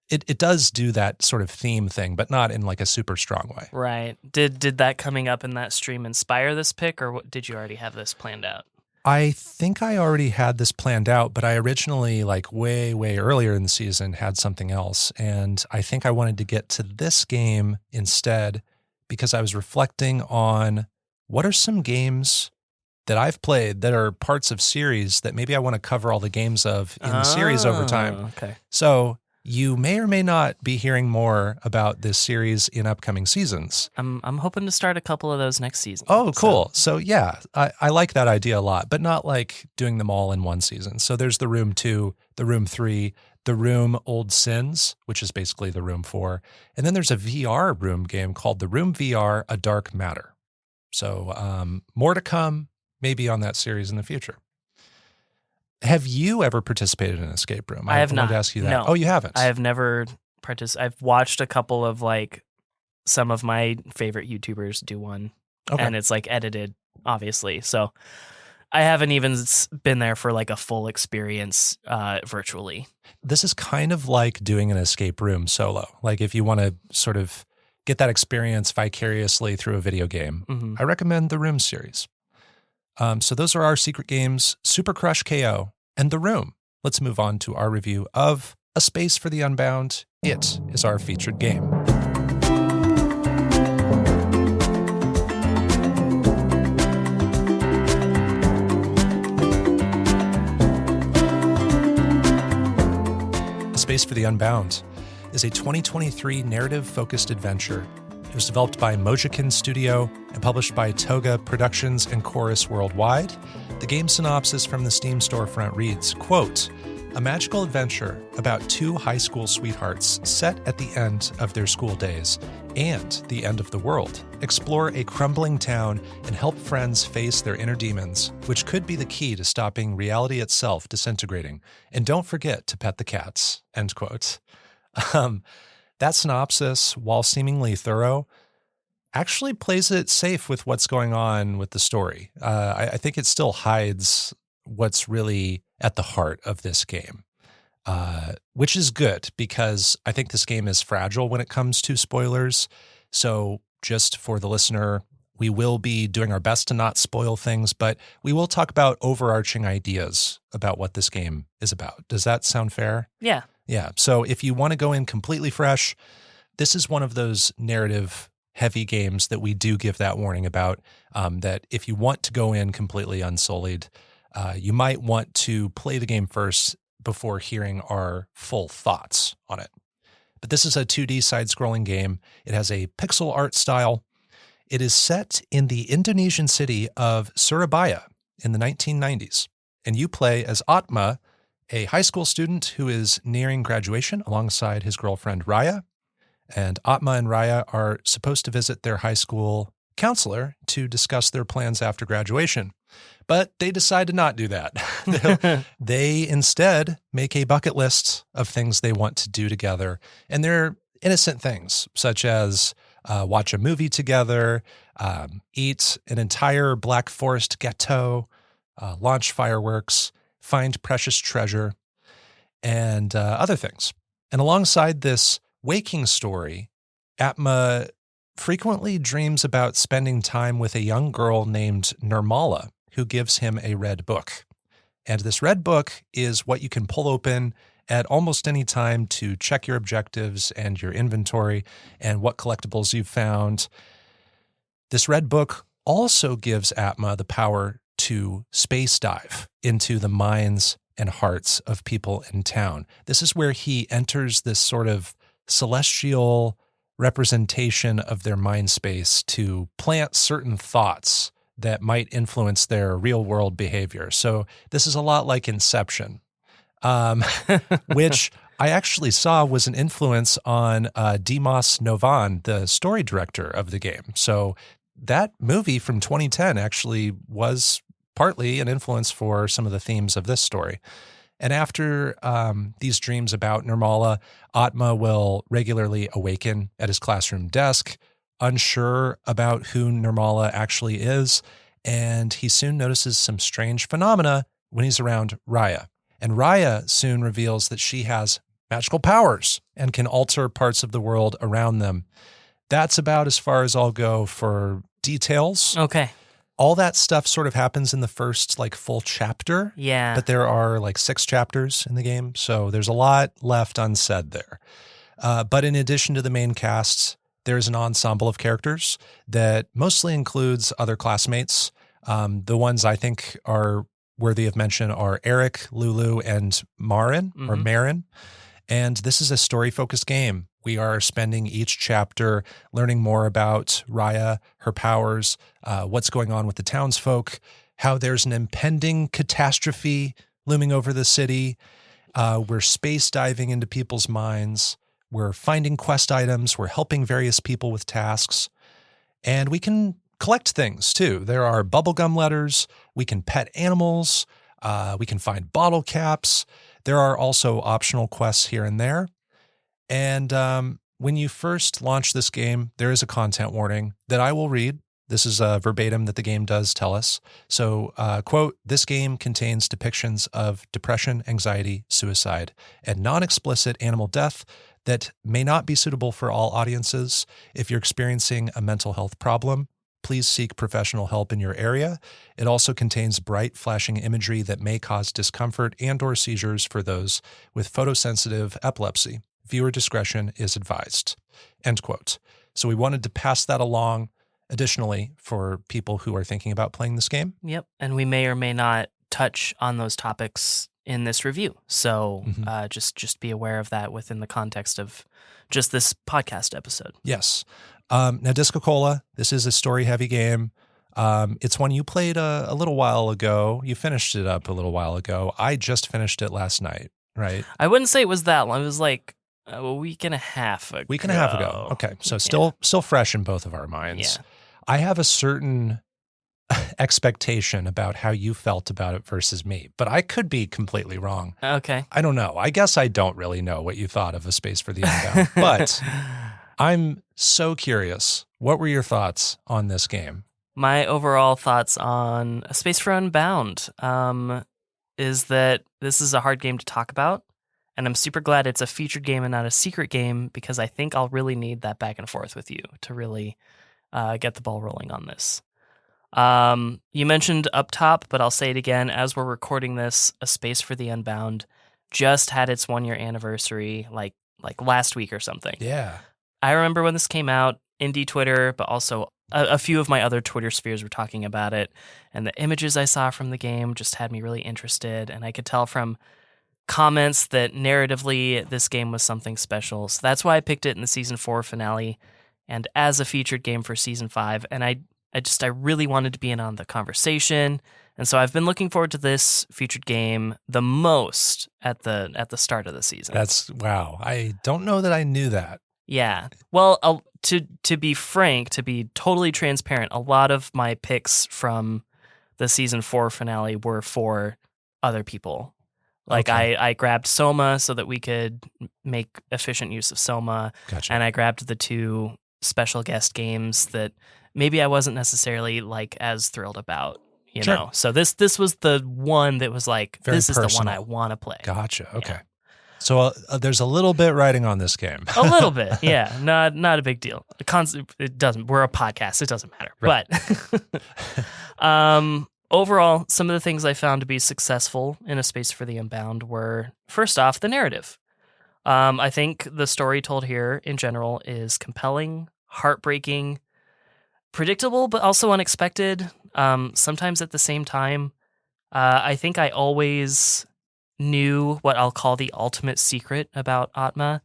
it does do that sort of theme thing, but not in like a super strong way. Right. Did that coming up in that stream inspire this pick, or did you already have this planned out? I think I already had this planned out, but I originally, like way, way earlier in the season, had something else. And I think I wanted to get to this game instead because I was reflecting on what are some games that I've played that are parts of series that maybe I want to cover all the games of in the series over time. Okay. So you may or may not be hearing more about this series in upcoming seasons. I'm hoping to start a couple of those next season. Oh, cool. So yeah, I like that idea a lot, but not like doing them all in one season. So there's The Room 2, The Room 3, The Room Old Sins, which is basically The Room 4. And then there's a VR room game called The Room VR, A Dark Matter. So more to come, maybe on that series in the future. Have you ever participated in an escape room? I have not. I wanted to ask you that. No. Oh, you haven't? I have never participated. I've watched a couple of like some of my favorite YouTubers do one, and it's like edited, obviously. So I haven't even been there for like a full experience virtually. This is kind of like doing an escape room solo. Like if you want to sort of get that experience vicariously through a video game, I recommend the Room series. So those are our secret games, Super Crush KO and The Room. Let's move on to our review of A Space for the Unbound. It is our featured game. A Space for the Unbound is a 2023 narrative-focused adventure. It was developed by Mojikin Studio and published by Toga Productions and Chorus Worldwide. The game synopsis from the Steam storefront reads, quote, "A magical adventure about two high school sweethearts set at the end of their school days and the end of the world. Explore a crumbling town and help friends face their inner demons, which could be the key to stopping reality itself disintegrating. And don't forget to pet the cats," end quote. That synopsis, while seemingly thorough, actually plays it safe with what's going on with the story. I think it still hides what's really at the heart of this game. which is good because I think this game is fragile when it comes to spoilers. So just for the listener, we will be doing our best to not spoil things, but we will talk about overarching ideas about what this game is about. Does that sound fair? Yeah. Yeah. So if you want to go in completely fresh, this is one of those narrative heavy games that we do give that warning about, that if you want to go in completely unsullied, you might want to play the game first before hearing our full thoughts on it. But this is a 2D side-scrolling game. It has a pixel art style. It is set in the Indonesian city of Surabaya in the 1990s. And you play as Atma, a high school student who is nearing graduation alongside his girlfriend Raya. And Atma and Raya are supposed to visit their high school counselor to discuss their plans after graduation. But they decide to not do that. They instead make a bucket list of things they want to do together. And they're innocent things, such as watch a movie together, eat an entire Black Forest ghetto, launch fireworks, find precious treasure, and other things. And alongside this waking story, Atma frequently dreams about spending time with a young girl named Nirmala, who gives him a red book. And this red book is what you can pull open at almost any time to check your objectives and your inventory and what collectibles you've found. This red book also gives Atma the power to spacedive into the minds and hearts of people in town. This is where he enters this sort of celestial representation of their mind space to plant certain thoughts that might influence their real world behavior. So this is a lot like Inception, which I actually saw was an influence on Dimas Novan, the story director of the game. So that movie from 2010 actually was partly an influence for some of the themes of this story. And after these dreams about Nirmala, Atma will regularly awaken at his classroom desk, unsure about who Nirmala actually is, and he soon notices some strange phenomena when he's around Raya. And Raya soon reveals that she has magical powers and can alter parts of the world around them. That's about as far as I'll go for details. Okay. All that stuff sort of happens in the first full chapter. Yeah. But there are 6 chapters in the game, so there's a lot left unsaid there. But in addition to the main cast, there's an ensemble of characters that mostly includes other classmates. The ones I think are worthy of mention are Eric, Lulu, and Marin, or Marin. And this is a story-focused game. We are spending each chapter learning more about Raya, her powers, what's going on with the townsfolk, how there's an impending catastrophe looming over the city. We're space diving into people's minds. We're finding quest items. We're helping various people with tasks. And we can collect things too. There are bubblegum letters. We can pet animals. We can find bottle caps. There are also optional quests here and there. And when you first launch this game, there is a content warning that I will read. This is a verbatim that the game does tell us. So, quote, "This game contains depictions of depression, anxiety, suicide, and non-explicit animal death that may not be suitable for all audiences. If you're experiencing a mental health problem, please seek professional help in your area. It also contains bright, flashing imagery that may cause discomfort and/or seizures for those with photosensitive epilepsy. Viewer discretion is advised." End quote. So we wanted to pass that along additionally for people who are thinking about playing this game. Yep. And we may or may not touch on those topics in this review. So just be aware of that within the context of just this podcast episode. Yes. Now, DiscoCola, this is a story-heavy game. It's one you played a little while ago. You finished it up a little while ago. I just finished it last night, right? I wouldn't say it was that long. It was a week and a half ago. Week and a half ago. Okay. So still fresh in both of our minds. Yeah. I have a certain expectation about how you felt about it versus me, but I could be completely wrong. Okay. I don't know. I guess I don't really know what you thought of A Space for the Unbound, but I'm so curious. What were your thoughts on this game? My overall thoughts on A Space for Unbound is that this is a hard game to talk about. And I'm super glad it's a featured game and not a secret game, because I think I'll really need that back and forth with you to really get the ball rolling on this. You mentioned Up Top, but I'll say it again. As we're recording this, A Space for the Unbound just had its 1-year anniversary, like last week or something. Yeah. I remember when this came out, indie Twitter, but also a few of my other Twitter spheres were talking about it. And the images I saw from the game just had me really interested. And I could tell from comments that narratively this game was something special. So that's why I picked it in the Season 4 finale and as a featured game for Season 5. And I really wanted to be in on the conversation. And so I've been looking forward to this featured game the most at the start of the season. That's wow. I don't know that I knew that. Yeah. Well, to be frank, to be totally transparent, a lot of my picks from the Season 4 finale were for other people. Like Okay. I grabbed Soma so that we could make efficient use of Soma. Gotcha. And I grabbed the 2 special guest games that maybe I wasn't necessarily like as thrilled about, you Sure. know. So this was the one that was like, Very this is the one personal. I want to play. Gotcha. Okay. Yeah. So there's a little bit riding on this game. A little bit, yeah. Not a big deal. It doesn't. We're a podcast. It doesn't matter. Right. But overall, some of the things I found to be successful in A Space for the Unbound were, first off, the narrative. I think the story told here in general is compelling, heartbreaking, predictable, but also unexpected. Sometimes at the same time. I think I always knew what I'll call the ultimate secret about Atma,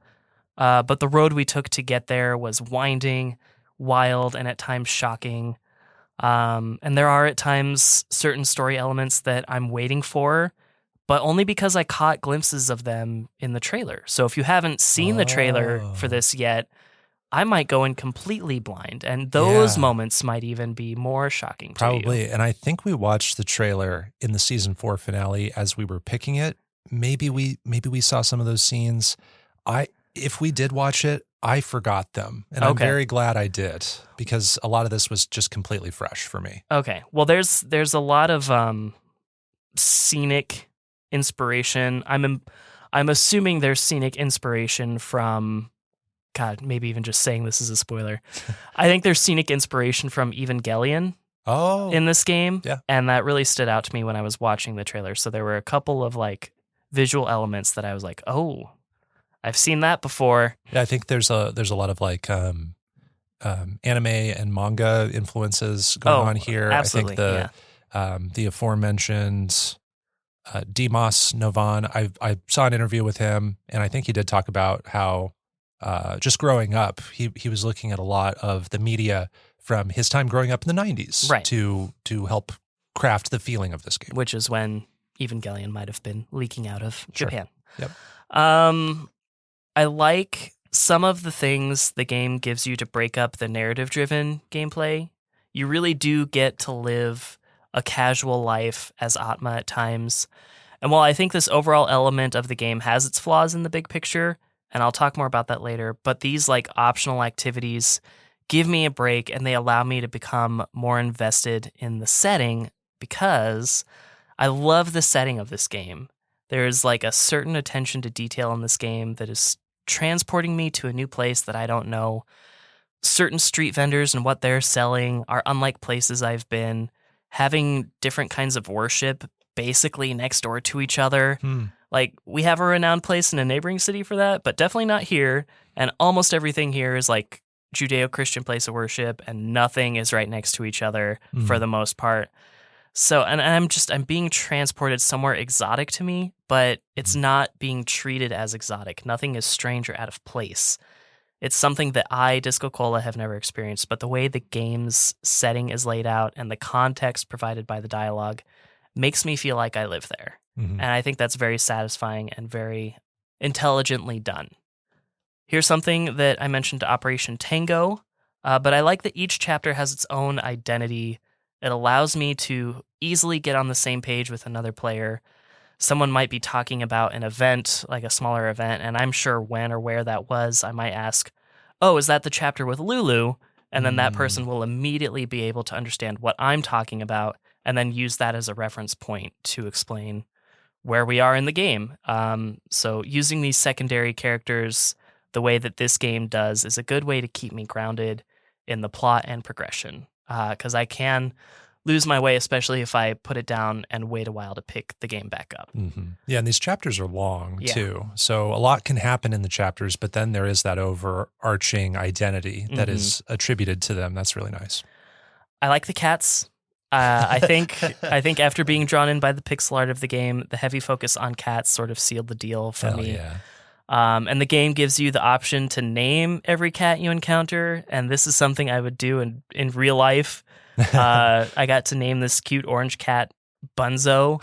but the road we took to get there was winding, wild, and at times shocking. And there are at times certain story elements that I'm waiting for, but only because I caught glimpses of them in the trailer. So if you haven't seen the trailer for this yet, I might go in completely blind, and those Yeah. moments might even be more shocking to you. Probably. And I think we watched the trailer in the Season 4 finale as we were picking it. Maybe we saw some of those scenes. If we did watch it, I forgot them. And I'm Okay. very glad I did, because a lot of this was just completely fresh for me. Okay. Well, there's a lot of scenic inspiration. I'm assuming there's scenic inspiration from, God, maybe even just saying this is a spoiler. I think there's scenic inspiration from Evangelion Oh. in this game. Yeah. And that really stood out to me when I was watching the trailer. So there were a couple of like visual elements that I was like, oh, I've seen that before. Yeah, I think there's a lot of like anime and manga influences going on here. Absolutely. I think the aforementioned Dimas Novan, I saw an interview with him, and I think he did talk about how just growing up, he was looking at a lot of the media from his time growing up in the 90s, Right. to help craft the feeling of this game. Which is when Evangelion might have been leaking out of Sure. Japan. Yep. I like some of the things the game gives you to break up the narrative-driven gameplay. You really do get to live a casual life as Atma at times. And while I think this overall element of the game has its flaws in the big picture, and I'll talk more about that later, but these like optional activities give me a break, and they allow me to become more invested in the setting, because I love the setting of this game. There's like a certain attention to detail in this game that is transporting me to a new place that I don't know. Certain street vendors and what they're selling are unlike places I've been. Having different kinds of worship basically next door to each other. Like, we have a renowned place in a neighboring city for that, but definitely not here. And almost everything here is like Judeo-Christian place of worship, and nothing is right next to each other for the most part. So, and I'm being transported somewhere exotic to me, but it's not being treated as exotic. Nothing is strange or out of place. It's something that DiscoCola, have never experienced, but the way the game's setting is laid out and the context provided by the dialogue makes me feel like I live there. Mhm. And I think that's very satisfying and very intelligently done. Here's something that I mentioned to Operation Tango, but I like that each chapter has its own identity. It allows me to easily get on the same page with another player. Someone might be talking about an event, like a smaller event, and I'm sure when or where that was. I might ask, oh, is that the chapter with Lulu? And then that person will immediately be able to understand what I'm talking about, and then use that as a reference point to explain where we are in the game. So using these secondary characters the way that this game does is a good way to keep me grounded in the plot and progression. Because I can lose my way, especially if I put it down and wait a while to pick the game back up. Yeah, and these chapters are long Yeah. too. So a lot can happen in the chapters, but then there is that overarching identity that is attributed to them. That's really nice. I like the cats. I think after being drawn in by the pixel art of the game, the heavy focus on cats sort of sealed the deal for Hell me. yeah. And the game gives you the option to name every cat you encounter, and this is something I would do in real life. I got to name this cute orange cat Bunzo.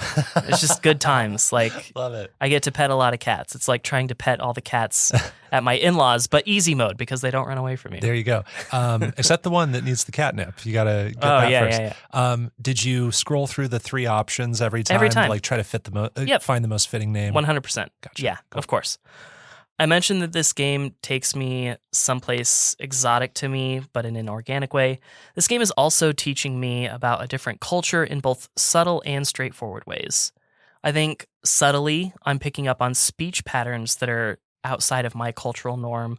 It's just good times. Like, Love it. I get to pet a lot of cats. It's like trying to pet all the cats at my in-laws, but easy mode because they don't run away from you. There you go. Except the one that needs the catnip. You got to get that first. Yeah. Did you scroll through the 3 options every time? Every time. Like try to fit the Yep. find the most fitting name? 100%. Gotcha. Yeah, Cool. of course. I mentioned that this game takes me someplace exotic to me, but in an organic way. This game is also teaching me about a different culture in both subtle and straightforward ways. I think subtly, I'm picking up on speech patterns that are outside of my cultural norm.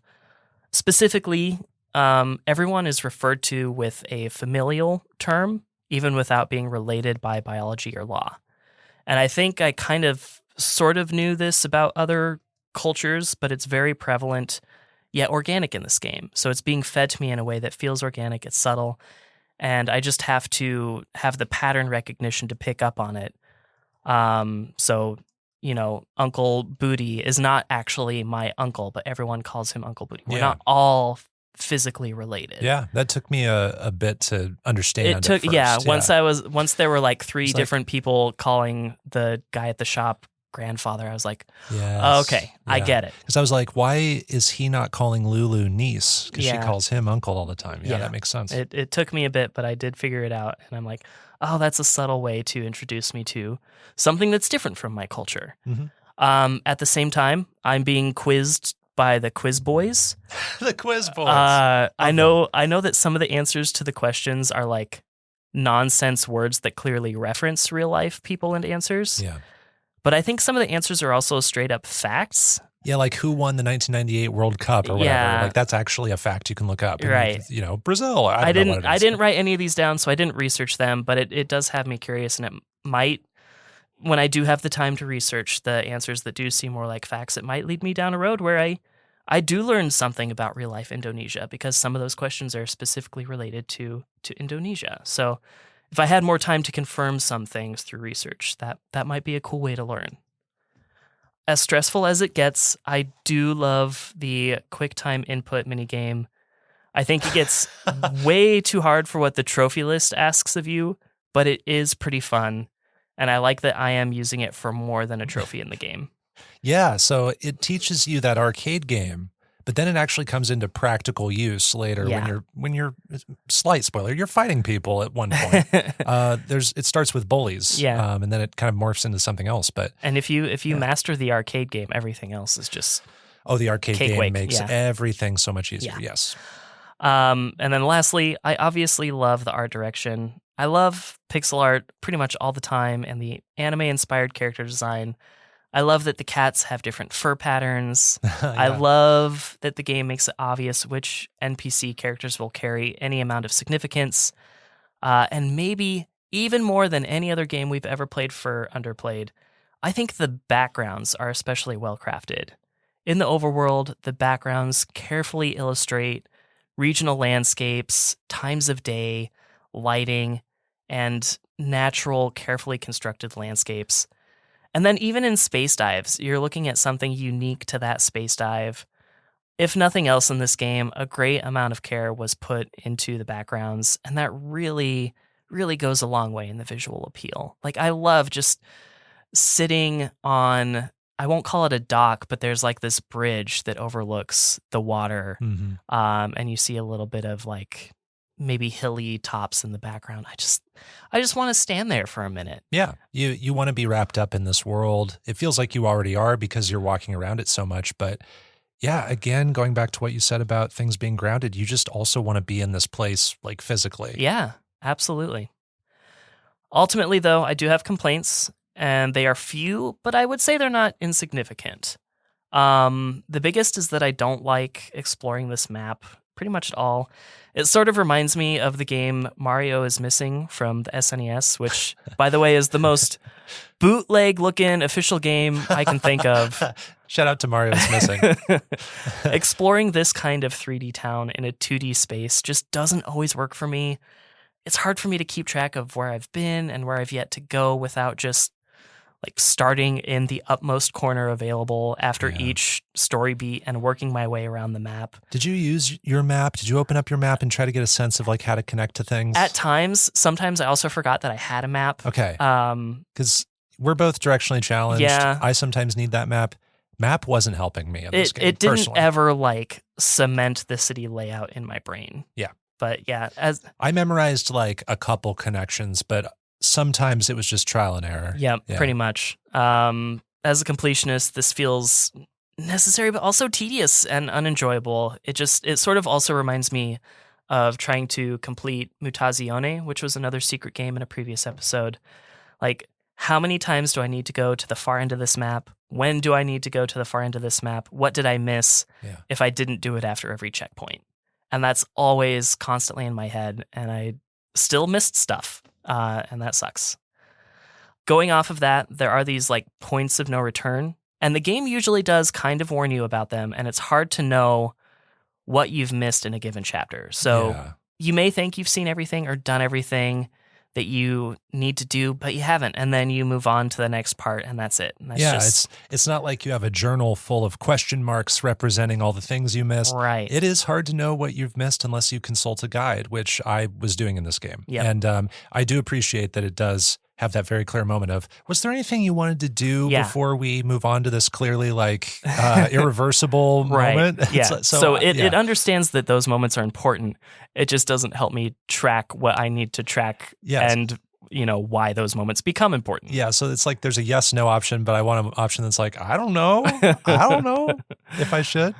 Specifically, everyone is referred to with a familial term, even without being related by biology or law. And I think I kind of sort of knew this about other cultures, but it's very prevalent yet organic in this game. So it's being fed to me in a way that feels organic, it's subtle, and I just have to have the pattern recognition to pick up on it. So, Uncle Booty is not actually my uncle, but everyone calls him Uncle Booty. We're not all physically related. Yeah, that took me a bit to understand. It took, at first. Once there were like 3 It's like- different people calling the guy at the shop grandfather, I was like, Yes. okay, I Yeah. get it. Because I was like, why is he not calling Lulu niece? Because she Yeah. calls him uncle all the time. Yeah, Yeah. that makes sense. It took me a bit, but I did figure it out. And I'm like, oh, that's a subtle way to introduce me to something that's different from my culture. Mhm. At the same time, I'm being quizzed by the quiz boys. The quiz boys. I know that some of the answers to the questions are like nonsense words that clearly reference real life people and answers. Yeah. But I think some of the answers are also straight up facts. Yeah, like who won the 1998 World Cup or whatever. Yeah. Like that's actually a fact you can look up. And, Right. Brazil. I don't know what it is. I didn't write any of these down, so I didn't research them, but it does have me curious, and it might, when I do have the time to research the answers that do seem more like facts, it might lead me down a road where I do learn something about real life Indonesia, because some of those questions are specifically related to Indonesia. So if I had more time to confirm some things through research, that might be a cool way to learn. As stressful as it gets, I do love the QuickTime input minigame. I think it gets way too hard for what the trophy list asks of you, but it is pretty fun. And I like that I am using it for more than a trophy in the game. Yeah, so it teaches you that arcade game, but then it actually comes into practical use later Yeah. when you're slight spoiler, you're fighting people at one point. It starts with bullies, Yeah. and then it kind of morphs into something else. But And if you master the arcade game, everything else is just the arcade Cake game wake, makes yeah. everything so much easier. Yeah. Yes. And then lastly, I obviously love the art direction. I love pixel art pretty much all the time, and the anime-inspired character design. I love that the cats have different fur patterns. I Yeah. love that the game makes it obvious which NPC characters will carry any amount of significance. And maybe even more than any other game we've ever played for Underplayed, I think the backgrounds are especially well crafted. In the overworld, the backgrounds carefully illustrate regional landscapes, times of day, lighting, and natural, carefully constructed landscapes. And then even in space dives, you're looking at something unique to that space dive. If nothing else in this game, a great amount of care was put into the backgrounds, and that really, really goes a long way in the visual appeal. Like, I love just sitting on, I won't call it a dock, but there's like this bridge that overlooks the water, Mhm. and you see a little bit of like maybe hilly tops in the background. I just want to stand there for a minute. Yeah, you want to be wrapped up in this world. It feels like you already are because you're walking around it so much. But yeah, again, going back to what you said about things being grounded, you just also want to be in this place like physically. Yeah, absolutely. Ultimately, though, I do have complaints, and they are few, but I would say they're not insignificant. The biggest is that I don't like exploring this map pretty much at all. It sort of reminds me of the game Mario is Missing from the SNES, which, by the way, is the most bootleg-looking official game I can think of. Shout out to Mario is Missing. Exploring this kind of 3D town in a 2D space just doesn't always work for me. It's hard for me to keep track of where I've been and where I've yet to go without just like starting in the upmost corner available after each story beat and working my way around the map. Did you use your map? Did you open up your map and try to get a sense of like how to connect to things? At times, sometimes I also forgot that I had a map. Okay. Because we're both directionally challenged. Yeah. I sometimes need that map. Map wasn't helping me in this game. It didn't personally. ever like cement the city layout in my brain. Yeah. But yeah, as I memorized like a couple connections, but sometimes it was just trial and error. yeah, pretty much. As a completionist, this feels necessary, but also tedious and unenjoyable. It sort of also reminds me of trying to complete Mutazione, which was another secret game in a previous episode. Like, how many times do I need to go to the far end of this map? When do I need to go to the far end of this map? What did I miss if I didn't do it after every checkpoint? And that's always constantly in my head, and I still missed stuff, and that sucks. Going off of that, there are these like points of no return, and the game usually does kind of warn you about them, and it's hard to know what you've missed in a given chapter. So you may think you've seen everything or done everything that you need to do, but you haven't, and then you move on to the next part, and that's it. And that's it's not like you have a journal full of question marks representing all the things you missed. Right. It is hard to know what you've missed unless you consult a guide, which I was doing in this game. Yep. And I do appreciate that it does have that very clear moment of, was there anything you wanted to do before we move on to this clearly like irreversible moment? Yeah. So it understands that those moments are important. It just doesn't help me track what I need to track and, you know, why those moments become important. Yeah. So it's like there's a yes, no option, but I want an option that's like, I don't know. I don't know if I should.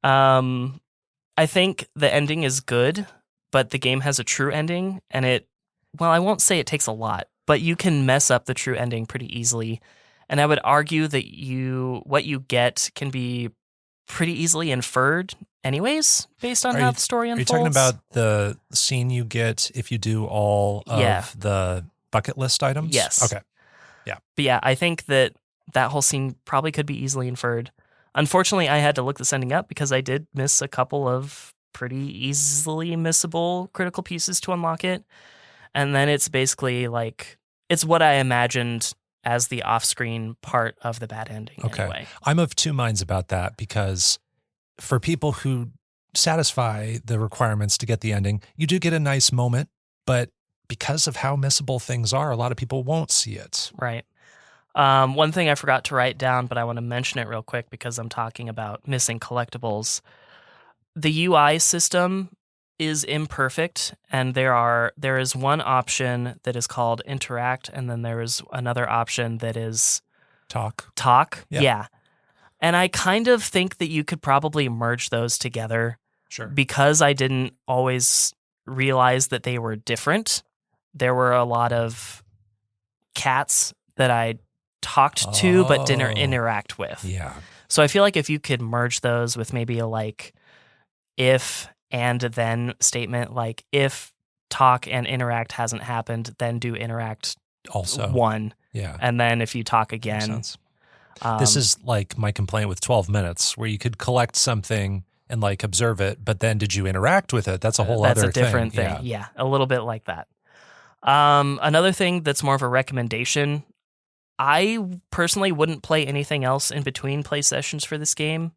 I think the ending is good, but the game has a true ending, and I won't say it takes a lot, but you can mess up the true ending pretty easily. And I would argue that what you get can be pretty easily inferred anyways, based on how the story unfolds. Are you talking about the scene you get if you do all of the bucket list items? Yes. Okay. Yeah. But yeah, I think that whole scene probably could be easily inferred. Unfortunately, I had to look this ending up because I did miss a couple of pretty easily missable critical pieces to unlock it. And then it's basically like, it's what I imagined as the off-screen part of the bad ending. Okay. Anyway. I'm of two minds about that because for people who satisfy the requirements to get the ending, you do get a nice moment, but because of how missable things are, a lot of people won't see it. Right. One thing I forgot to write down, but I want to mention it real quick because I'm talking about missing collectibles. The UI system is imperfect, and there is one option that is called interact, and then there is another option that is talk. Yeah. And I kind of think that you could probably merge those together. Sure. Because I didn't always realize that they were different. There were a lot of cats that I talked to but didn't interact with. Yeah. So I feel like if you could merge those with maybe a like if and then statement, like if talk and interact hasn't happened, then do interact also one. Yeah. And then if you talk again. This is like my complaint with 12 minutes where you could collect something and like observe it, but then did you interact with it? That's a whole other thing. That's a different thing. Yeah, a little bit like that. Another thing that's more of a recommendation, I personally wouldn't play anything else in between play sessions for this game.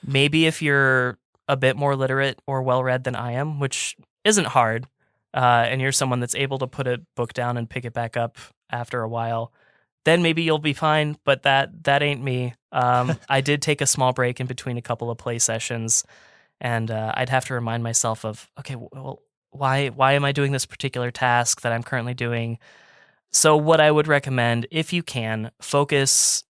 Maybe if you're a bit more literate or well-read than I am, which isn't hard, and you're someone that's able to put a book down and pick it back up after a while, then maybe you'll be fine, but that ain't me. I did take a small break in between a couple of play sessions, and I'd have to remind myself of, okay, well, why am I doing this particular task that I'm currently doing? So what I would recommend, if you can, focus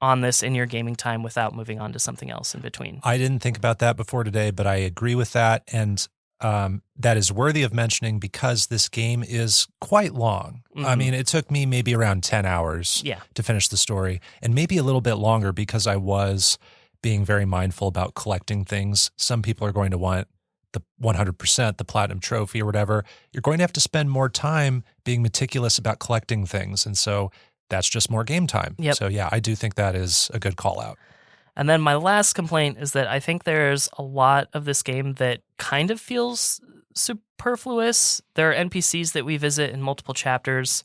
on this in your gaming time without moving on to something else in between. I didn't think about that before today, but I agree with that. And that is worthy of mentioning because this game is quite long. I mean, it took me maybe around 10 hours to finish the story, and maybe a little bit longer because I was being very mindful about collecting things. Some people are going to want the 100%, the platinum trophy or whatever. You're going to have to spend more time being meticulous about collecting things. And so that's just more game time. Yep. So yeah, I do think that is a good call out. And then my last complaint is that I think there's a lot of this game that kind of feels superfluous. There are NPCs that we visit in multiple chapters,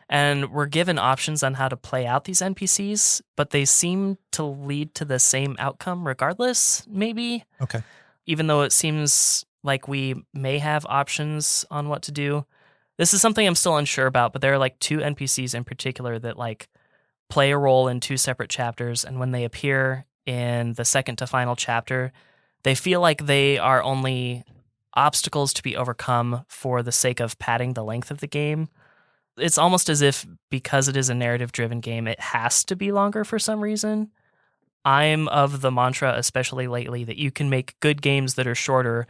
and we're given options on how to play out these NPCs, but they seem to lead to the same outcome regardless, maybe. Okay. Even though it seems like we may have options on what to do. This is something I'm still unsure about, but there are like 2 NPCs in particular that like play a role in 2 separate chapters, and when they appear in the second to final chapter, they feel like they are only obstacles to be overcome for the sake of padding the length of the game. It's almost as if because it is a narrative-driven game, it has to be longer for some reason. I'm of the mantra, especially lately, that you can make good games that are shorter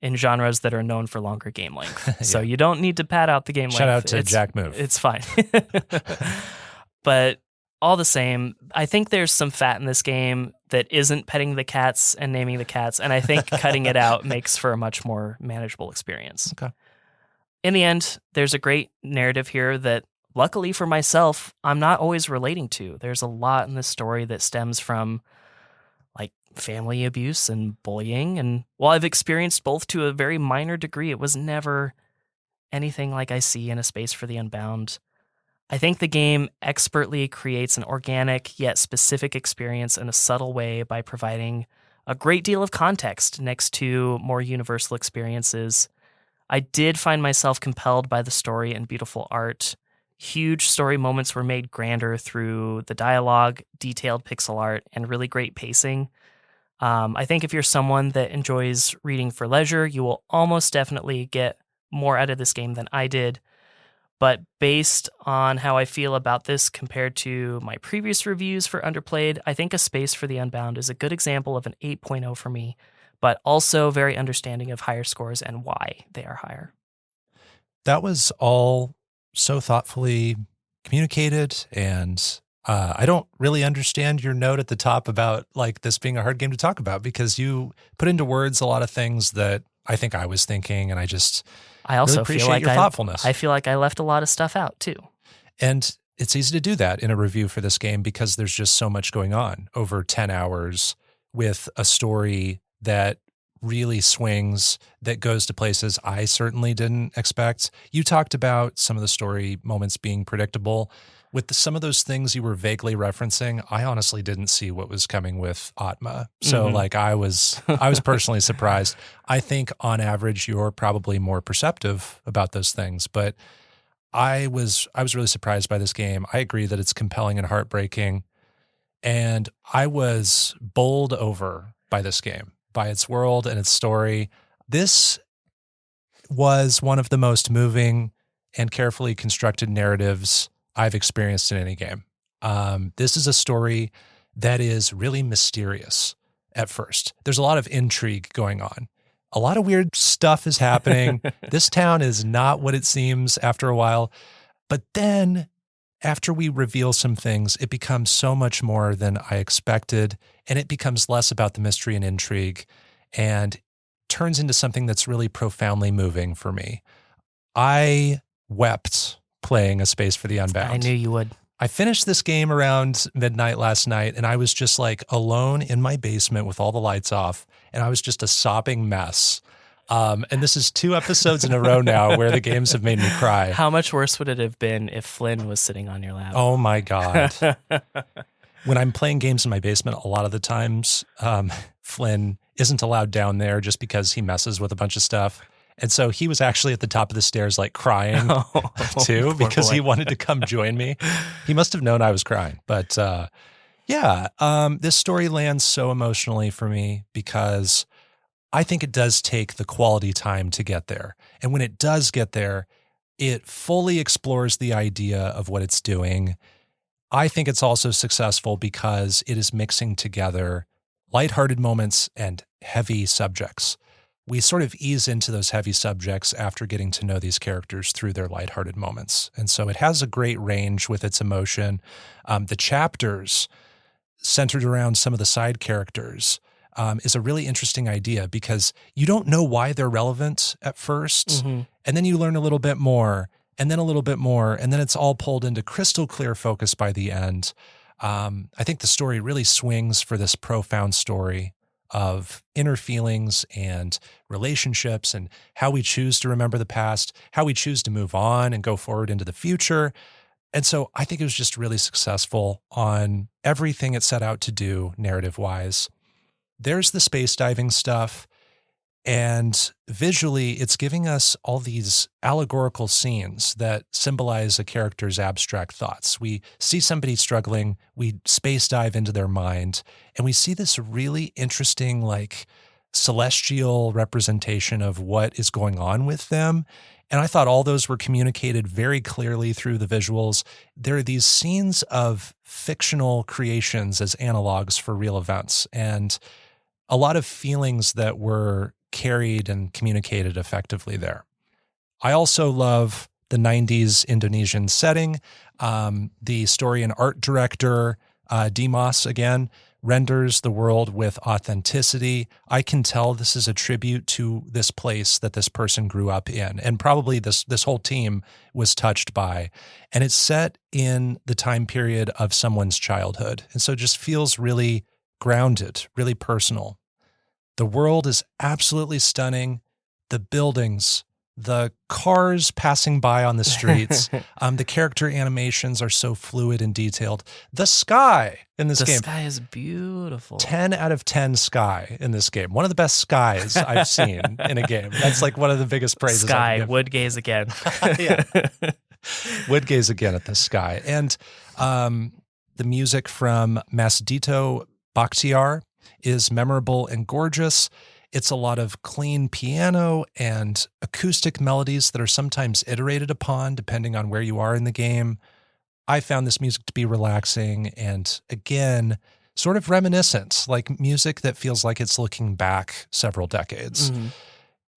in genres that are known for longer game length. So you don't need to pad out the game length. Shout out to Jack Move. It's fine. But all the same, I think there's some fat in this game that isn't petting the cats and naming the cats, and I think cutting it out makes for a much more manageable experience. Okay. In the end, there's a great narrative here that, luckily for myself, I'm not always relating to. There's a lot in this story that stems from like family abuse and bullying, and while I've experienced both to a very minor degree, it was never anything like I see in A Space for the Unbound. I think the game expertly creates an organic yet specific experience in a subtle way by providing a great deal of context next to more universal experiences. I did find myself compelled by the story and beautiful art. Huge story moments were made grander through the dialogue, detailed pixel art, and really great pacing. I think if you're someone that enjoys reading for leisure, you will almost definitely get more out of this game than I did. But based on how I feel about this compared to my previous reviews for Underplayed, I think A Space for the Unbound is a good example of an 8.0 for me, but also very understanding of higher scores and why they are higher. That was all so thoughtfully communicated, and I don't really understand your note at the top about like this being a hard game to talk about, because you put into words a lot of things that I think I was thinking, and I also really appreciate feel like your thoughtfulness. I feel like I left a lot of stuff out too. And it's easy to do that in a review for this game because there's just so much going on over 10 hours with a story that really swings, that goes to places I certainly didn't expect. You talked about some of the story moments being predictable. With some of those things you were vaguely referencing, I honestly didn't see what was coming with Atma. So like I was personally surprised. I think on average you're probably more perceptive about those things, but I was really surprised by this game. I agree that it's compelling and heartbreaking, and I was bowled over by this game, by its world and its story. This was one of the most moving and carefully constructed narratives I've experienced in any game. This is a story that is really mysterious at first. There's a lot of intrigue going on. A lot of weird stuff is happening. This town is not what it seems after a while. But then after we reveal some things, it becomes so much more than I expected, and it becomes less about the mystery and intrigue and turns into something that's really profoundly moving for me. I wept playing A Space for the Unbound. I knew you would. I finished this game around midnight last night, and I was just like alone in my basement with all the lights off, and I was just a sobbing mess. And this is 2 episodes in a row now where the games have made me cry. How much worse would it have been if Flynn was sitting on your lap? Oh my God. When I'm playing games in my basement, a lot of the times, Flynn isn't allowed down there just because he messes with a bunch of stuff. And so he was actually at the top of the stairs, like crying too, because he wanted to come join me. He must have known I was crying. But this story lands so emotionally for me because I think it does take the quality time to get there. And when it does get there, it fully explores the idea of what it's doing. I think it's also successful because it is mixing together lighthearted moments and heavy subjects. we sort of ease into those heavy subjects after getting to know these characters through their lighthearted moments. And so it has a great range with its emotion. The chapters centered around some of the side characters is a really interesting idea because you don't know why they're relevant at first, and then you learn a little bit more, and then a little bit more, and then it's all pulled into crystal clear focus by the end. I think the story really swings for this profound story of inner feelings and relationships and how we choose to remember the past, how we choose to move on and go forward into the future. And so I think it was just really successful on everything it set out to do narrative-wise. There's the space diving stuff, and visually it's giving us all these allegorical scenes that symbolize a character's abstract thoughts. We see somebody struggling, we space dive into their mind, and we see this really interesting, like, celestial representation of what is going on with them. And I thought all those were communicated very clearly through the visuals. There are these scenes of fictional creations as analogs for real events, and a lot of feelings that were carried and communicated effectively there. I also love the 90s Indonesian setting. The story and art director, Dimas, again, renders the world with authenticity. I can tell this is a tribute to this place that this person grew up in, and probably this whole team was touched by. And it's set in the time period of someone's childhood. And so it just feels really grounded, really personal. The world is absolutely stunning. The buildings, the cars passing by on the streets, the character animations are so fluid and detailed. The sky in this game. The sky is beautiful. 10 out of 10 sky in this game. One of the best skies I've seen in a game. That's like one of the biggest praises. Sky, would gaze again. Yeah. Would gaze again at the sky. And the music from Masdito Bakhtiar is memorable and gorgeous. It's a lot of clean piano and acoustic melodies that are sometimes iterated upon depending on where you are in the game. I found this music to be relaxing and, again, sort of reminiscent, like music that feels like it's looking back several decades.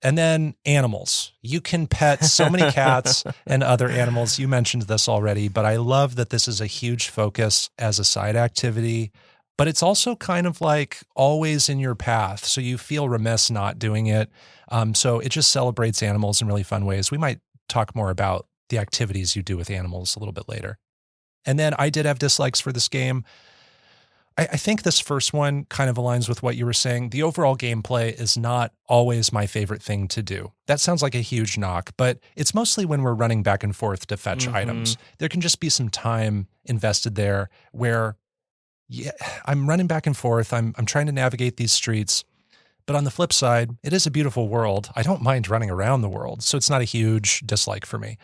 And then animals. You can pet so many cats and other animals. You mentioned this already, but I love that this is a huge focus as a side activity. But it's also kind of like always in your path, so you feel remiss not doing it. So it just celebrates animals in really fun ways. We might talk more about the activities you do with animals a little bit later. And then I did have dislikes for this game. I think this first one kind of aligns with what you were saying. The overall gameplay is not always my favorite thing to do. That sounds like a huge knock, but it's mostly when we're running back and forth to fetch items. There can just be some time invested there where I'm running back and forth. I'm trying to navigate these streets. But on the flip side, it is a beautiful world. I don't mind running around the world, so it's not a huge dislike for me.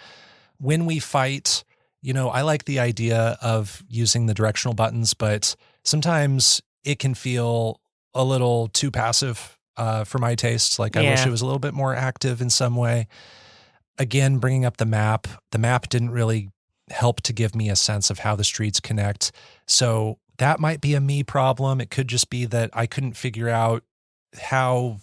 When we fight, I like the idea of using the directional buttons, but sometimes it can feel a little too passive for my tastes. Like I wish it was a little bit more active in some way. Again, bringing up the map didn't really help to give me a sense of how the streets connect. So that might be a me problem. It could just be that I couldn't figure out how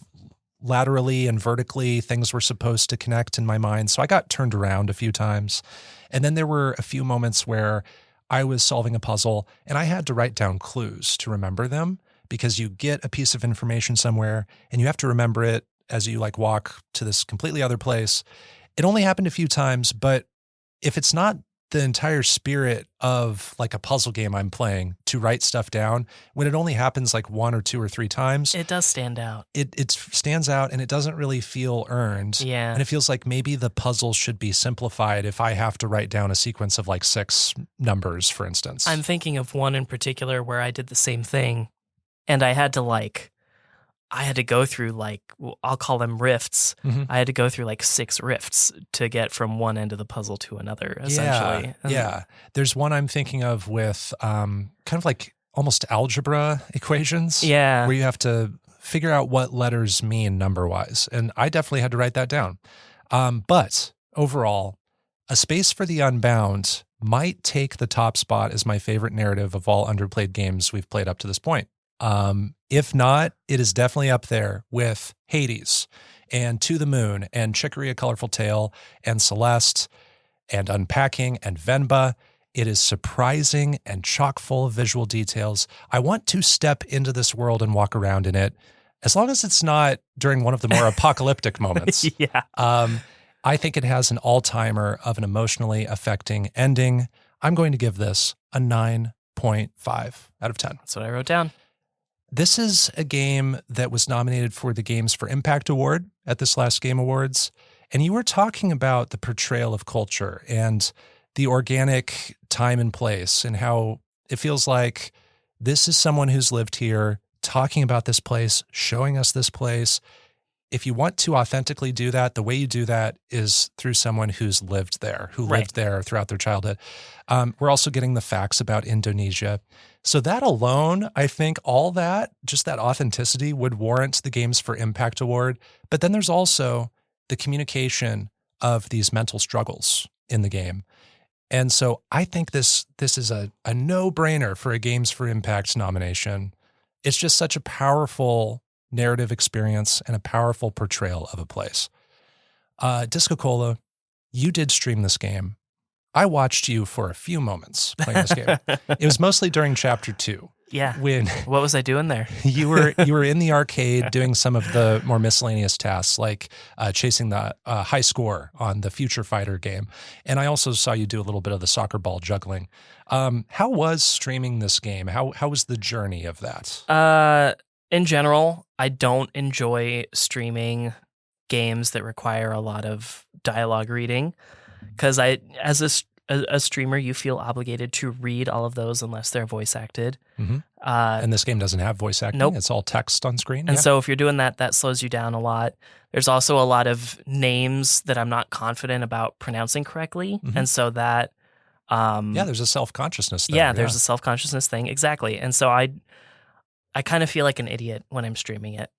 laterally and vertically things were supposed to connect in my mind. So I got turned around a few times. And then there were a few moments where I was solving a puzzle and I had to write down clues to remember them, because you get a piece of information somewhere and you have to remember it as you walk to this completely other place. It only happened a few times, but if it's not the entire spirit of a puzzle game I'm playing to write stuff down, when it only happens one or two or three times, it does stand out. It stands out and it doesn't really feel earned. Yeah. And it feels like maybe the puzzle should be simplified if I have to write down a sequence of 6 numbers, for instance. I'm thinking of one in particular where I did the same thing, and I had to I had to go through I'll call them rifts. I had to go through 6 rifts to get from one end of the puzzle to another, essentially. Yeah. There's one I'm thinking of with kind of almost algebra equations. Yeah. Where you have to figure out what letters mean number-wise. And I definitely had to write that down. But overall, A Space for the Unbound might take the top spot as my favorite narrative of all Underplayed games we've played up to this point. If not, it is definitely up there with Hades and To the Moon and Chicory: A Colorful Tale and Celeste and Unpacking and Venba. It is surprising and chock full of visual details. I want to step into this world and walk around in it, as long as it's not during one of the more apocalyptic moments. Yeah. I think it has an all-timer of an emotionally affecting ending. I'm going to give this a 9.5 out of 10. That's what I wrote down. This is a game that was nominated for the Games for Impact Award at this last Game Awards. And you were talking about the portrayal of culture and the organic time and place, and how it feels like this is someone who's lived here, talking about this place, showing us this place. If you want to authentically do that, the way you do that is through someone who's lived there, who lived there throughout their childhood. We're also getting the facts about Indonesia. So that alone, I think all that, just that authenticity would warrant the Games for Impact Award. But then there's also the communication of these mental struggles in the game. And so I think this is a no-brainer for a Games for Impact nomination. It's just such a powerful narrative experience and a powerful portrayal of a place. DiscoCola, you did stream this game. I watched you for a few moments playing this game. It was mostly during chapter 2. Yeah. When What was I doing there? you were in the arcade doing some of the more miscellaneous tasks, like chasing the high score on the Future Fighter game. And I also saw you do a little bit of the soccer ball juggling. How was streaming this game? How was the journey of that? In general, I don't enjoy streaming games that require a lot of dialogue reading, because as a streamer, you feel obligated to read all of those unless they're voice acted. Mm-hmm. And this game doesn't have voice acting. Nope. It's all text on screen. And so if you're doing that, that slows you down a lot. There's also a lot of names that I'm not confident about pronouncing correctly. Mm-hmm. And so that... there's a self-consciousness there. Yeah, there's a self-consciousness thing. Exactly. And so I kind of feel like an idiot when I'm streaming it.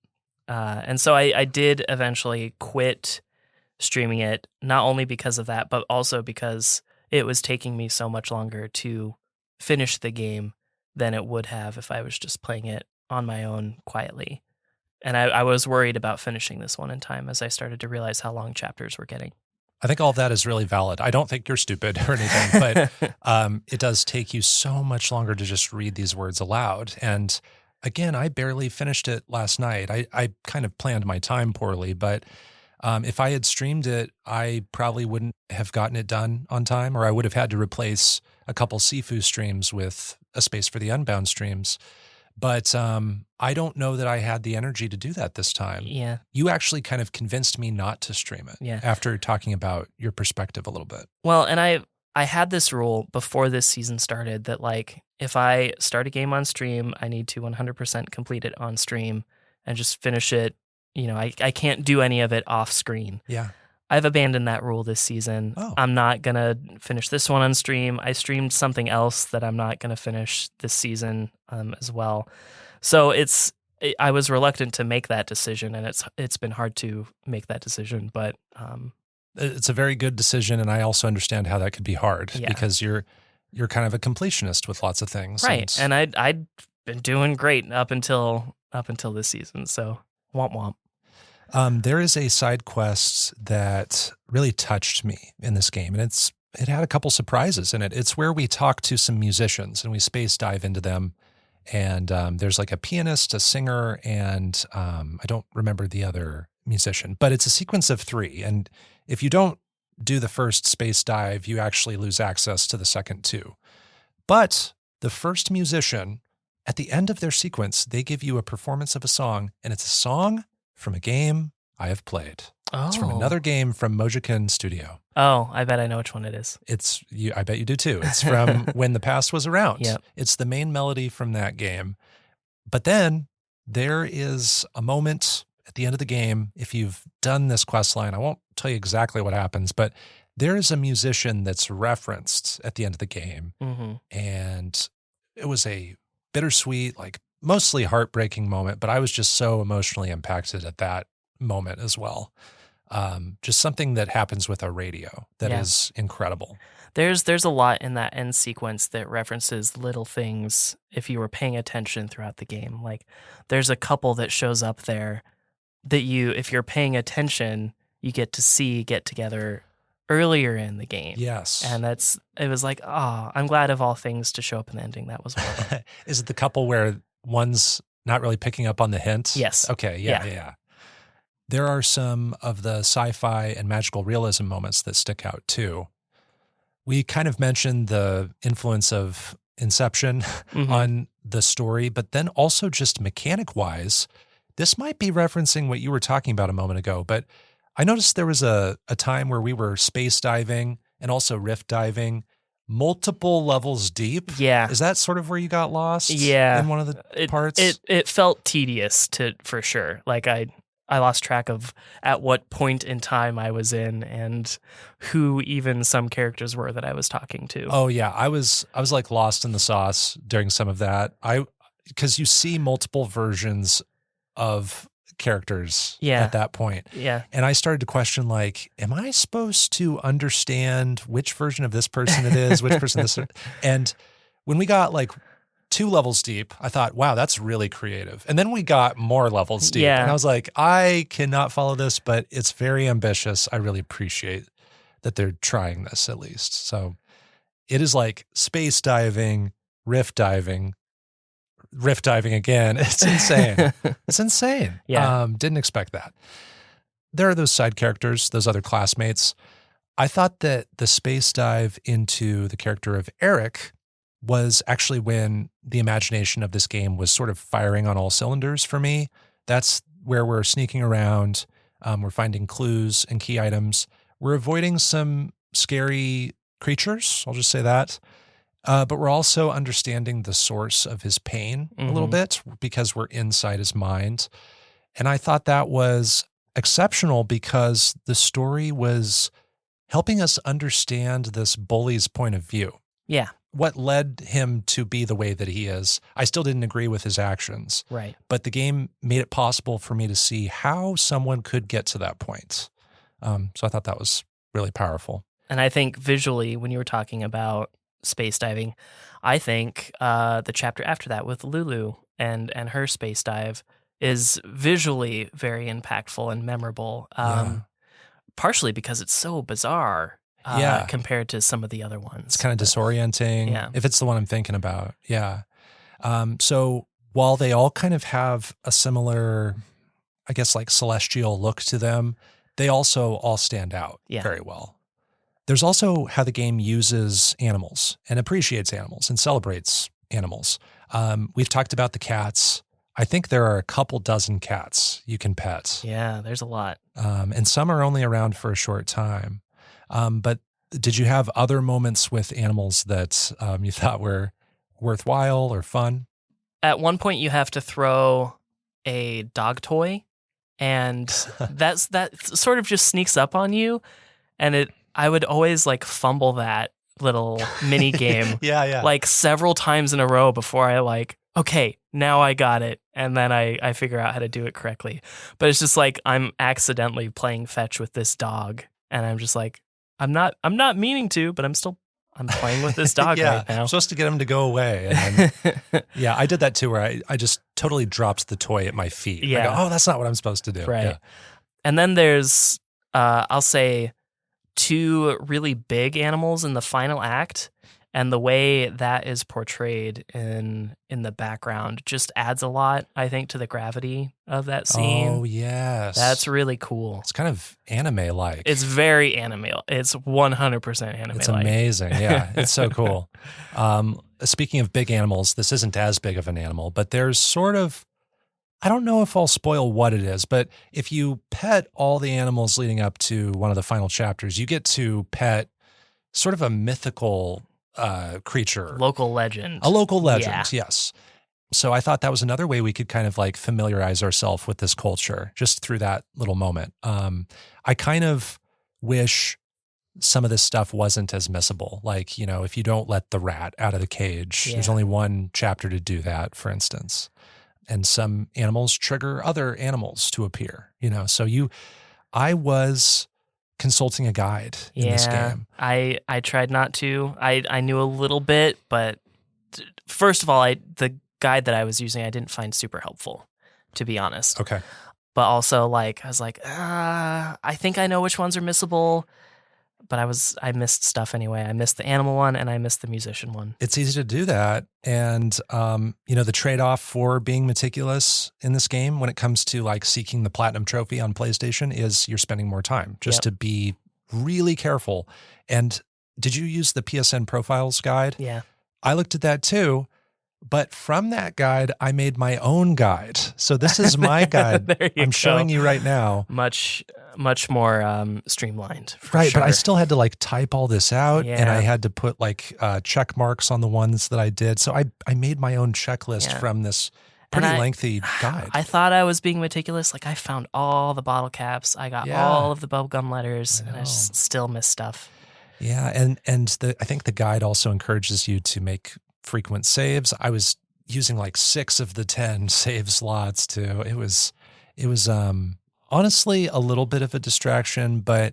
And so I did eventually quit streaming it, not only because of that, but also because it was taking me so much longer to finish the game than it would have if I was just playing it on my own quietly. And I was worried about finishing this one in time as I started to realize how long chapters were getting. I think all of that is really valid. I don't think you're stupid or anything, but it does take you so much longer to just read these words aloud. And again, I barely finished it last night. I kind of planned my time poorly, but if I had streamed it, I probably wouldn't have gotten it done on time, or I would have had to replace a couple Sifu streams with a space for the Unbound streams. But I don't know that I had the energy to do that this time. Yeah. You actually kind of convinced me not to stream it after talking about your perspective a little bit. Well, and I had this rule before this season started that, like, if I start a game on stream, I need to 100% complete it on stream and just finish it. You know, I can't do any of it off screen. Yeah. I've abandoned that rule this season. Oh. I'm not going to finish this one on stream. I streamed something else that I'm not going to finish this season as well. So I was reluctant to make that decision, and it's been hard to make that decision, but it's a very good decision, and I also understand how that could be hard because you're kind of a completionist with lots of things. Right. And I'd been doing great up until this season. So womp womp. There is a side quest that really touched me in this game, and it had a couple surprises in it. It's where we talk to some musicians and we space dive into them. And there's like a pianist, a singer, and I don't remember the other musician, but it's a sequence of 3. And if you don't do the first space dive, you actually lose access to the second 2. But the first musician, at the end of their sequence, they give you a performance of a song, and it's a song from a game I have played. Oh. It's from another game from Mojiken Studio. Oh, I bet I know which one it is. I bet you do too. It's from When the Past Was Around. Yep. It's the main melody from that game. But then there is a moment at the end of the game. If you've done this quest line, I won't tell you exactly what happens, but there is a musician that's referenced at the end of the game. Mm-hmm. And it was a bittersweet, like mostly heartbreaking moment, but I was just so emotionally impacted at that moment as well. Just something that happens with a radio that is incredible. There's a lot in that end sequence that references little things if you were paying attention throughout the game. Like there's a couple that shows up there that if you're paying attention, you get to see get together earlier in the game. Yes. And it was like, oh, I'm glad of all things to show up in the ending. That was one of them. Is it the couple where one's not really picking up on the hint? Yes. Okay, yeah. There are some of the sci-fi and magical realism moments that stick out too. We kind of mentioned the influence of Inception on the story, but then also just mechanic-wise, this might be referencing what you were talking about a moment ago, but I noticed there was a time where we were space diving and also rift diving multiple levels deep. Yeah. Is that sort of where you got lost? Yeah. In one of the parts? It felt tedious for sure. Like I lost track of at what point in time I was in and who even some characters were that I was talking to. Oh yeah, I was like lost in the sauce during some of that. Because you see multiple versions of characters at that point. Yeah. And I started to question, like, am I supposed to understand which version of this person it is, which person this? And when we got like 2 levels deep, I thought, wow, that's really creative. And then we got more levels deep. Yeah. And I was like, I cannot follow this, but it's very ambitious. I really appreciate that they're trying this at least. So it is like space diving, rift diving again. It's insane. It's insane. Yeah. Didn't expect that. There are those side characters, those other classmates. I thought that the space dive into the character of Eric was actually when the imagination of this game was sort of firing on all cylinders for me. That's where we're sneaking around. We're finding clues and key items. We're avoiding some scary creatures. I'll just say that. But we're also understanding the source of his pain a little bit because we're inside his mind. And I thought that was exceptional because the story was helping us understand this bully's point of view. Yeah. What led him to be the way that he is. I still didn't agree with his actions. Right. But the game made it possible for me to see how someone could get to that point. So I thought that was really powerful. And I think visually, when you were talking about space diving, I think the chapter after that with Lulu and her space dive is visually very impactful and memorable. Partially because it's so bizarre compared to some of the other ones. It's kind of disorienting, if it's the one I'm thinking about. Yeah. So while they all kind of have a similar, I guess, like celestial look to them, they also all stand out very well. There's also how the game uses animals and appreciates animals and celebrates animals. We've talked about the cats. I think there are a couple dozen cats you can pet. Yeah, there's a lot. And some are only around for a short time. But did you have other moments with animals that you thought were worthwhile or fun? At one point, you have to throw a dog toy, and that sort of just sneaks up on you, and I would always like fumble that little mini game like several times in a row before I like, okay, now I got it. And then I figure out how to do it correctly. But it's just like I'm accidentally playing fetch with this dog. And I'm just like, I'm not meaning to, but I'm playing with this dog right now. I'm supposed to get him to go away. And then, I did that too, where I just totally dropped the toy at my feet. Yeah. I go, oh, that's not what I'm supposed to do. Right. Yeah. And then there's, I'll say, 2 really big animals in the final act, and the way that is portrayed in the background just adds a lot, I think, to the gravity of that scene. Oh, yes. That's really cool. It's kind of anime-like. It's very anime. It's 100% anime-like. It's amazing. Yeah, it's so cool. Speaking of big animals, this isn't as big of an animal, but there's sort of, I don't know if I'll spoil what it is, but if you pet all the animals leading up to one of the final chapters, you get to pet sort of a mythical creature. Local legend. A local legend, yes. So I thought that was another way we could kind of like familiarize ourselves with this culture just through that little moment. I kind of wish some of this stuff wasn't as missable. Like, if you don't let the rat out of the cage, there's only one chapter to do that, for instance. And some animals trigger other animals to appear, so I was consulting a guide in this game. I tried not to. I knew a little bit, but first of all, the guide that I was using I didn't find super helpful, to be honest. Okay. But also, like, I was like, I think I know which ones are missable, but I missed stuff anyway. I missed the animal one and I missed the musician one. It's easy to do that. And, the trade-off for being meticulous in this game when it comes to like seeking the platinum trophy on PlayStation is you're spending more time just to be really careful. And did you use the PSN profiles guide? Yeah. I looked at that too. But from that guide, I made my own guide. So this is my guide. There you I'm go. showing you right now. Much more streamlined. Right, sure. but I still had to like type all this out, and Yeah. I had to put like check marks on the ones that I did. So I made my own checklist from this pretty lengthy guide. I thought I was being meticulous. Like, I found all the bottle caps. I got all of the bubblegum letters, and I still missed stuff. Yeah, and I think the guide also encourages you to make frequent saves. I was using like 6 of the 10 save slots too. It was honestly a little bit of a distraction, but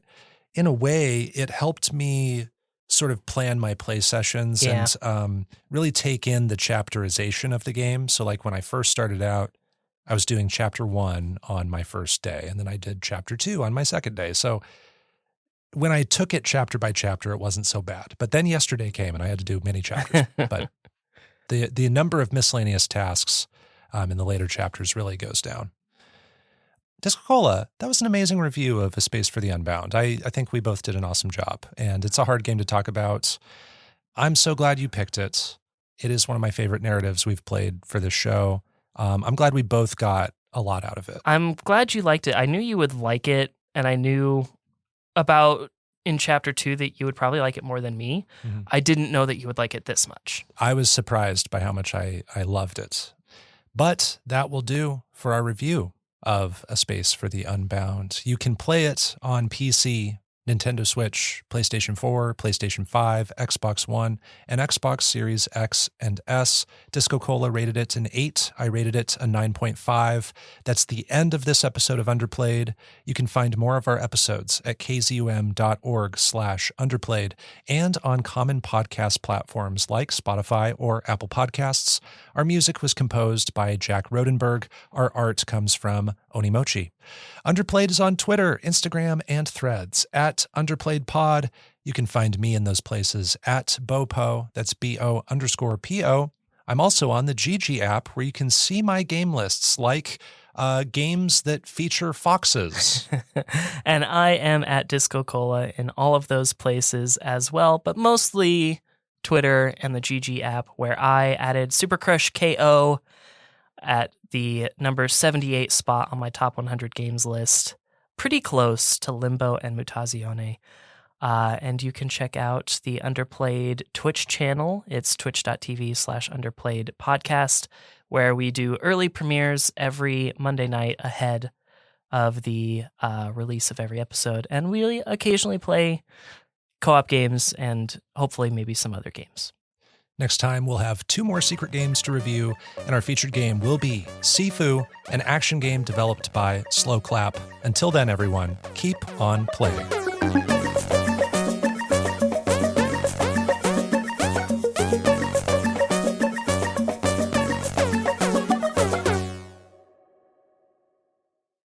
in a way it helped me sort of plan my play sessions and really take in the chapterization of the game. So like when I first started out, I was doing chapter 1 on my first day, and then I did chapter 2 on my second day. So when I took it chapter by chapter, it wasn't so bad. But then yesterday came and I had to do many chapters. But the number of miscellaneous tasks in the later chapters really goes down. DiscoCola, that was an amazing review of A Space for the Unbound. I think we both did an awesome job, and it's a hard game to talk about. I'm so glad you picked it. It is one of my favorite narratives we've played for this show. I'm glad we both got a lot out of it. I'm glad you liked it. I knew you would like it, and I knew about in chapter 2 that you would probably like it more than me. Mm-hmm. I didn't know that you would like it this much. I was surprised by how much I loved it. But that will do for our review of A Space for the Unbound. You can play it on PC, Nintendo Switch, PlayStation 4, PlayStation 5, Xbox One, and Xbox Series X and S. DiscoCola rated it an 8. I rated it a 9.5. That's the end of this episode of Underplayed. You can find more of our episodes at kzum.org/underplayed and on common podcast platforms like Spotify or Apple Podcasts. Our music was composed by Jack Rodenberg. Our art comes from Onimochi. Underplayed is on Twitter, Instagram, and Threads at UnderplayedPod. You can find me in those places at BoPo. That's BO_PO. I'm also on the GG app where you can see my game lists like games that feature foxes. And I am at DiscoCola in all of those places as well, but mostly Twitter and the GG app, where I added Super Crush KO at the number 78 spot on my top 100 games list, pretty close to Limbo and Mutazione. And you can check out the Underplayed Twitch channel. It's twitch.tv/Underplayed podcast, where we do early premieres every Monday night ahead of the release of every episode. And we occasionally play co-op games and hopefully maybe some other games. Next time, we'll have 2 more secret games to review, and our featured game will be Sifu, an action game developed by Slow Clap. Until then, everyone, keep on playing.